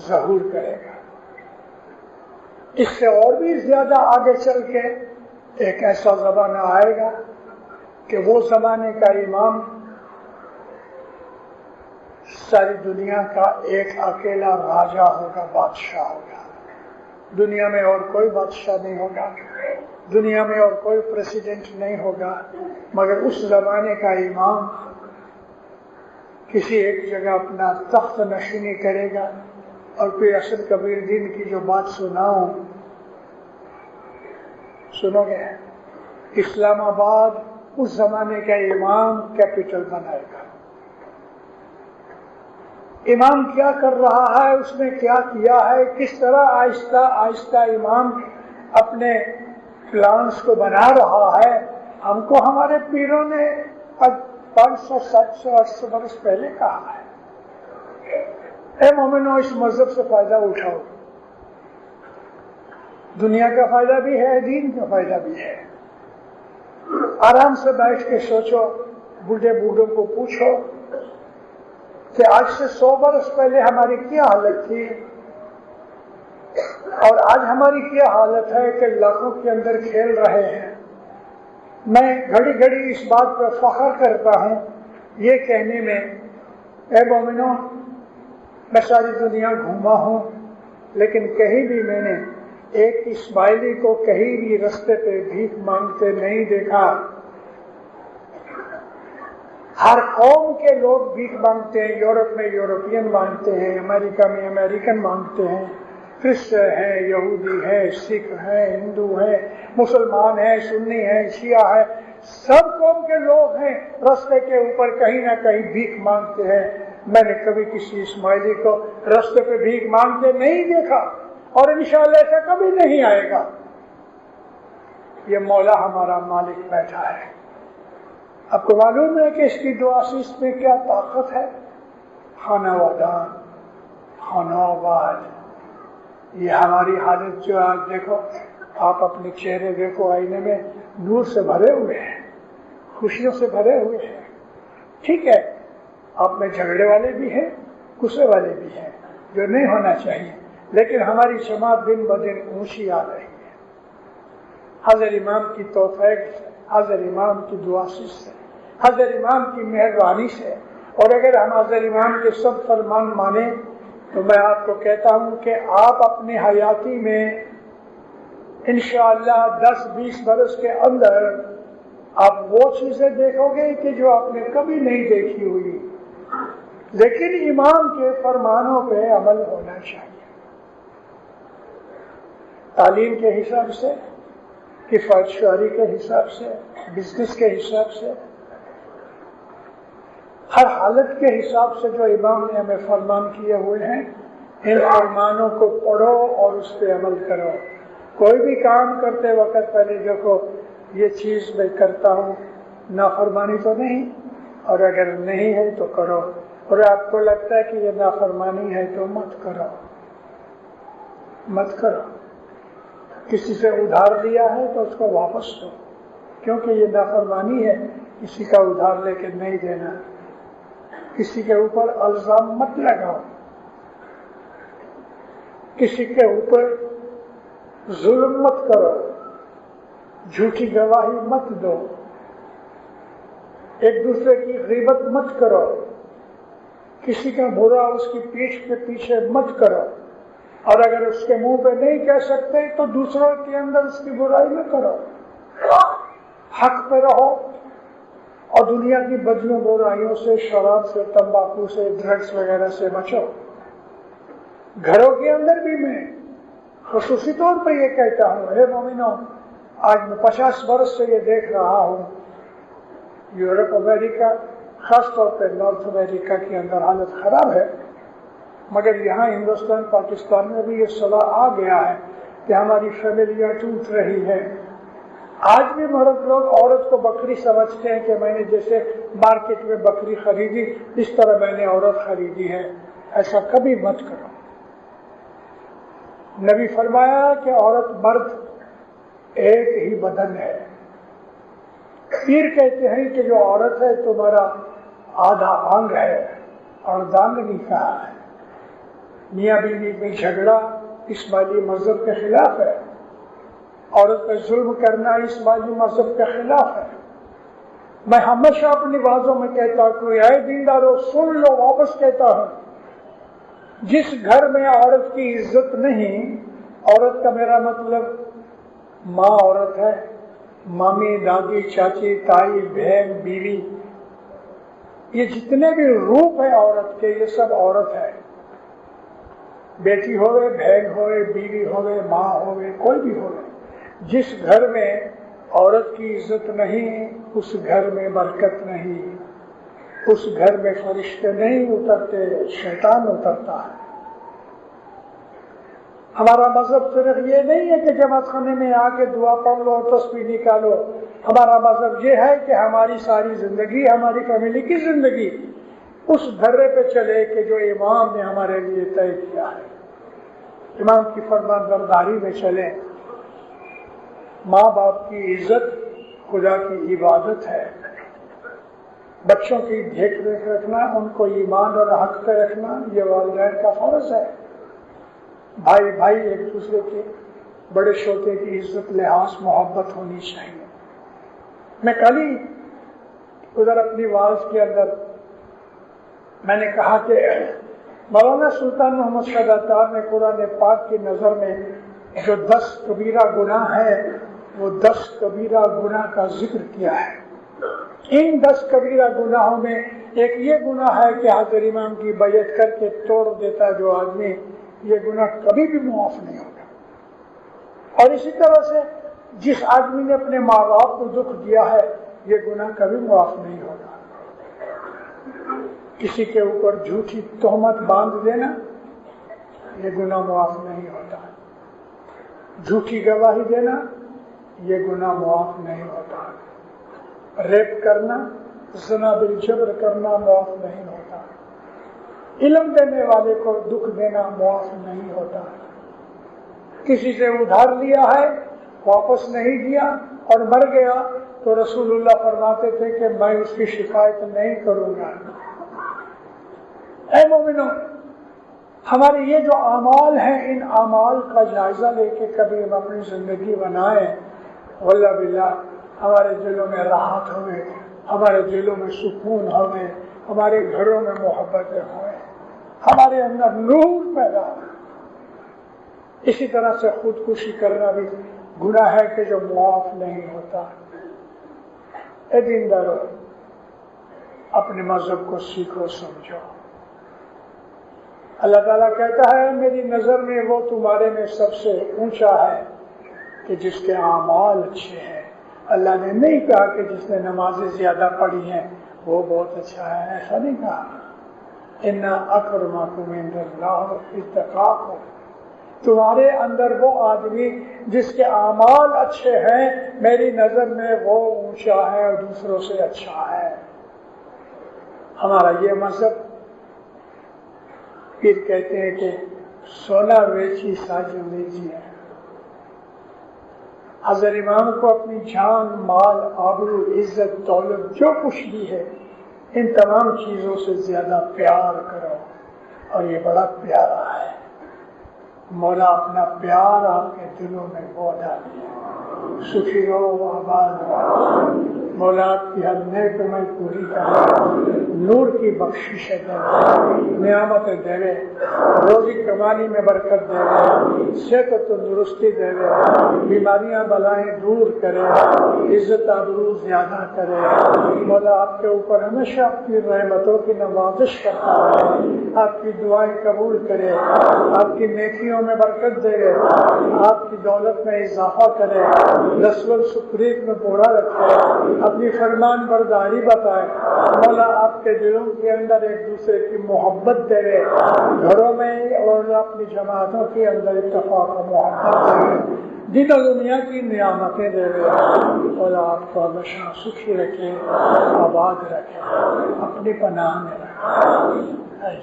ظہور کرے گا۔ اس سے اور بھی زیادہ آگے چل کے ایک ایسا زمانہ آئے گا کہ وہ زمانے کا امام ساری دنیا کا ایک اکیلا راجا ہوگا، بادشاہ ہوگا۔ دنیا میں اور کوئی بادشاہ نہیں ہوگا، دنیا میں اور کوئی پریسیڈنٹ نہیں ہوگا، مگر اس زمانے کا امام کسی ایک جگہ اپنا تخت نشینی کرے گا۔ اور پھر اسد کبیر دین کی جو بات سناؤں، سنو گے؟ اسلام آباد اس زمانے کا امام کیپٹل بنائے گا۔ امام کیا کر رہا ہے، اس نے کیا کیا ہے، کس طرح آہستہ آہستہ امام اپنے پلانس کو بنا رہا ہے، ہم کو ہمارے پیروں نے 500 700 800 برس پہلے کہا ہے۔ اے مومنو، اس مذہب سے فائدہ اٹھاؤ، دنیا کا فائدہ بھی ہے، دین کا فائدہ بھی ہے۔ آرام سے بیٹھ کے سوچو، بوڑھوں کو پوچھو کہ آج سے 100 برس پہلے ہماری کیا حالت تھی، اور آج ہماری کیا حالت ہے کہ لاکھوں کے اندر کھیل رہے ہیں۔ میں گھڑی گھڑی اس بات پر فخر کرتا ہوں یہ کہنے میں، اے مومنو، میں ساری دنیا گھوما ہوں، لیکن کہیں بھی میں نے ایک اسماعیلی کو کہیں بھی رستے پہ بھیک مانگتے نہیں دیکھا۔ ہر قوم کے لوگ بھیک مانگتے ہیں، یورپ میں یورپین مانگتے ہیں، امریکہ میں امریکن مانگتے ہیں، کرسچن ہیں، یہودی ہیں، سکھ ہیں، ہندو ہیں، مسلمان ہیں، سنی ہیں، شیعہ ہیں، سب قوم کے لوگ ہیں، رستے کے اوپر کہیں نہ کہیں بھیک مانگتے ہیں۔ میں نے کبھی کسی اسماعیلی کو رستے پہ بھیک مانگتے نہیں دیکھا، اور انشاءاللہ ایسا کبھی نہیں آئے گا۔ یہ مولا ہمارا مالک بیٹھا ہے۔ آپ کو معلوم ہے کہ اس کی دعا سے اس میں کیا طاقت ہے؟ خانہ وادان، خانہ آباد۔ یہ ہماری حالت جو آج دیکھو، آپ اپنے چہرے دیکھو آئینے میں، نور سے بھرے ہوئے ہیں، خوشیوں سے بھرے ہوئے ہیں۔ ٹھیک ہے، آپ میں جھگڑے والے بھی ہیں، غصے والے بھی ہیں، جو نہیں ہونا چاہیے، لیکن ہماری جماعت دن بدن اونچی آ رہی ہے، حضرت امام کی توفیق سے، حضرت امام کی دعا سے، حضرت امام کی مہربانی سے۔ اور اگر ہم حضرت امام کے سب فرمان مانیں تو میں آپ کو کہتا ہوں کہ آپ اپنی حیاتی میں انشاءاللہ 10-20 برس کے اندر آپ وہ چیزیں دیکھو گے کہ جو آپ نے کبھی نہیں دیکھی ہوئی، لیکن امام کے فرمانوں پہ عمل ہونا چاہیے۔ تعلیم کے حساب سے، کفایت شعری کے حساب سے، بزنس کے حساب سے، ہر حالت کے حساب سے جو امام نے ہمیں فرمان کیے ہوئے ہیں، ان فرمانوں کو پڑھو اور اس پہ عمل کرو۔ کوئی بھی کام کرتے وقت پہلے دیکھو یہ چیز میں کرتا ہوں، نافرمانی تو نہیں، اور اگر نہیں ہے تو کرو۔ اور آپ کو لگتا ہے کہ یہ نافرمانی ہے تو مت کرو، مت کرو۔ کسی سے ادھار لیا ہے تو اس کو واپس دو، کیونکہ یہ نافرمانی ہے، کسی کا ادھار لے کے نہیں دینا۔ کسی کے اوپر الزام مت لگاؤ، کسی کے اوپر ظلم مت کرو، جھوٹی گواہی مت دو، ایک دوسرے کی غیبت مت کرو، کسی کا برا اس کی پیٹھ کے پیچھے مت کرو، اور اگر اس کے منہ پہ نہیں کہہ سکتے تو دوسروں کے اندر اس کی برائی نہ کرو، حق پہ رہو، اور دنیا کی بدیوں برائیوں سے، شراب سے، تمباکو سے، ڈرگس وغیرہ سے بچو۔ گھروں کے اندر بھی میں خصوصی طور پہ یہ کہتا ہوں، اے مومنوں، آج میں 50 برس سے یہ دیکھ رہا ہوں، یورپ امریکہ، خاص طور پہ نارتھ امریکہ کے اندر حالت خراب ہے، مگر یہاں ہندوستان پاکستان میں بھی یہ صلاح آ گیا ہے کہ ہماری فیملیاں ٹوٹ رہی ہیں۔ آج بھی مرد لوگ عورت کو بکری سمجھتے ہیں کہ میں نے جیسے مارکیٹ میں بکری خریدی اس طرح میں نے عورت خریدی ہے۔ ایسا کبھی مت کرو۔ نبی فرمایا کہ عورت مرد ایک ہی بدن ہے۔ پیر کہتے ہیں کہ جو عورت ہے تمہارا آدھا انگ ہے، اور دانگنی کہا ہے۔ میاں بیوی میں جھگڑا اسماعیلی مذہب کے خلاف ہے، عورت پہ ظلم کرنا اسماعیلی مذہب کے خلاف ہے۔ میں ہمیشہ اپنی باتوں میں کہتا ہوں کہ اے دیندارو سن لو، واپس کہتا ہوں، جس گھر میں عورت کی عزت نہیں، عورت کا میرا مطلب ماں عورت ہے، مامی، دادی، چاچی، تائی، بہن، بیوی، یہ جتنے بھی روپ ہیں عورت کے، یہ سب عورت ہے۔ بیٹی ہوئے، بہن ہوئے، بیوی ہوئے، ماں ہوئے، کوئی بھی ہوئے، جس گھر میں عورت کی عزت نہیں اس گھر میں برکت نہیں، اس گھر میں فرشتے نہیں اترتے، شیطان اترتا ہے۔ ہمارا مذہب صرف یہ نہیں ہے کہ جماعت خانے میں آ کے دعا پڑھ لو، تسبیح نکالو۔ ہمارا مذہب یہ ہے کہ ہماری ساری زندگی، ہماری فیملی کی زندگی اس دھرے پہ چلے کہ جو امام نے ہمارے لیے طے کیا ہے، امام کی فرمان برداری میں چلے۔ ماں باپ کی عزت خدا کی عبادت ہے، بچوں کی دیکھ ریکھ رکھنا، ان کو ایمان اور حق پہ رکھنا، یہ والدین کا فرض ہے۔ بھائی بھائی ایک دوسرے کے، بڑے چھوٹے کی عزت، لحاظ، محبت ہونی چاہیے۔ میں کل ہی ادھر اپنی واعظ کے اندر میں نے کہا کہ مولانا سلطان محمد شاہ عطار نے قرآن پاک کی نظر میں جو 10 کبیرہ گناہ ہے، وہ 10 کبیرہ گناہ کا ذکر کیا ہے۔ ان 10 کبیرہ گناہوں میں ایک یہ گناہ ہے کہ حضرت امام کی بیعت کر کے توڑ دیتا جو آدمی، یہ گناہ کبھی بھی معاف نہیں ہوگا۔ اور اسی طرح سے جس آدمی نے اپنے ماں باپ کو دکھ دیا ہے، یہ گناہ کبھی معاف نہیں ہوگا۔ کسی کے اوپر جھوٹی تہمت باندھ دینا، یہ گناہ معاف نہیں ہوتا۔ جھوٹی گواہی دینا، یہ گناہ معاف نہیں ہوتا۔ ریپ کرنا، زنا بالجبر کرنا معاف نہیں ہوتا۔ علم دینے والے کو دکھ دینا معاف نہیں ہوتا۔ کسی سے ادھار لیا ہے، واپس نہیں دیا اور مر گیا تو رسول اللہ فرماتے تھے کہ میں اس کی شکایت نہیں کروں گا۔ اے مومنوں، ہمارے یہ جو اعمال ہیں، ان اعمال کا جائزہ لے کے کبھی ہم اپنی زندگی بنائیں، واللہ باللہ ہمارے دلوں میں راحت ہوئے، ہمارے دلوں میں سکون ہوئے، ہمارے گھروں میں محبتیں ہوئے، ہمارے اندر نور پیدا ہو۔ اسی طرح سے خودکشی کرنا بھی گناہ ہے کہ جو معاف نہیں ہوتا۔ اے دیندارو، اپنے مذہب کو سیکھو، سمجھو۔ اللہ تعالیٰ کہتا ہے میری نظر میں وہ تمہارے میں سب سے اونچا ہے کہ جس کے اعمال اچھے ہیں۔ اللہ نے نہیں کہا کہ جس نے نمازیں زیادہ پڑھی ہیں وہ بہت اچھا ہے، ایسا نہیں کہا۔ اِنَّ أَكْرَمَكُمْ عِندَ اللَّهِ اتقاکم، تمہارے اندر وہ آدمی جس کے اعمال اچھے ہیں، میری نظر میں وہ اونچا ہے اور دوسروں سے اچھا ہے۔ ہمارا یہ مذہب پھر کہتے ہیں کہ سونا ویچی ساجو ویچی ہے. حضرت امام کو اپنی جان، مال، آبرو، عزت، دولت جو کچھ بھی ہے ان تمام چیزوں سے زیادہ پیار کرو، اور یہ بڑا پیارا ہے. مولا اپنا پیار آپ کے دلوں میں وہ ڈالے. سخی رہو، آباد رہو. مولا آپ کی ہر نیک میں پوری کرے، نور کی بخشش دے، نعمت دے، روزی کمائی میں برکت دے، صحت و تندرستی دے، بیماریاں بلائیں دور کرے، عزت آبرو زیادہ کرے. مولا آپ کے اوپر ہمیشہ اپنی رحمتوں کی نوازش کرتا ہے، آپ کی دعائیں قبول کرے، آپ کی نیکیوں میں برکت دے، آپ کی دولت میں اضافہ کرے، نسل السکریت میں پورا رکھے، اپنی فرمان برداری بتائے. مولا آپ کے دلوں کے اندر ایک دوسرے کی محبت دے، گھروں میں اور اپنی جماعتوں کے اندر اتفاق و محبت دے، دین و دنیا کی نعمتیں دے. مولا آپ کو ہمیشہ سکھی رکھے، آباد رکھے، اپنی پناہ میں رکھے.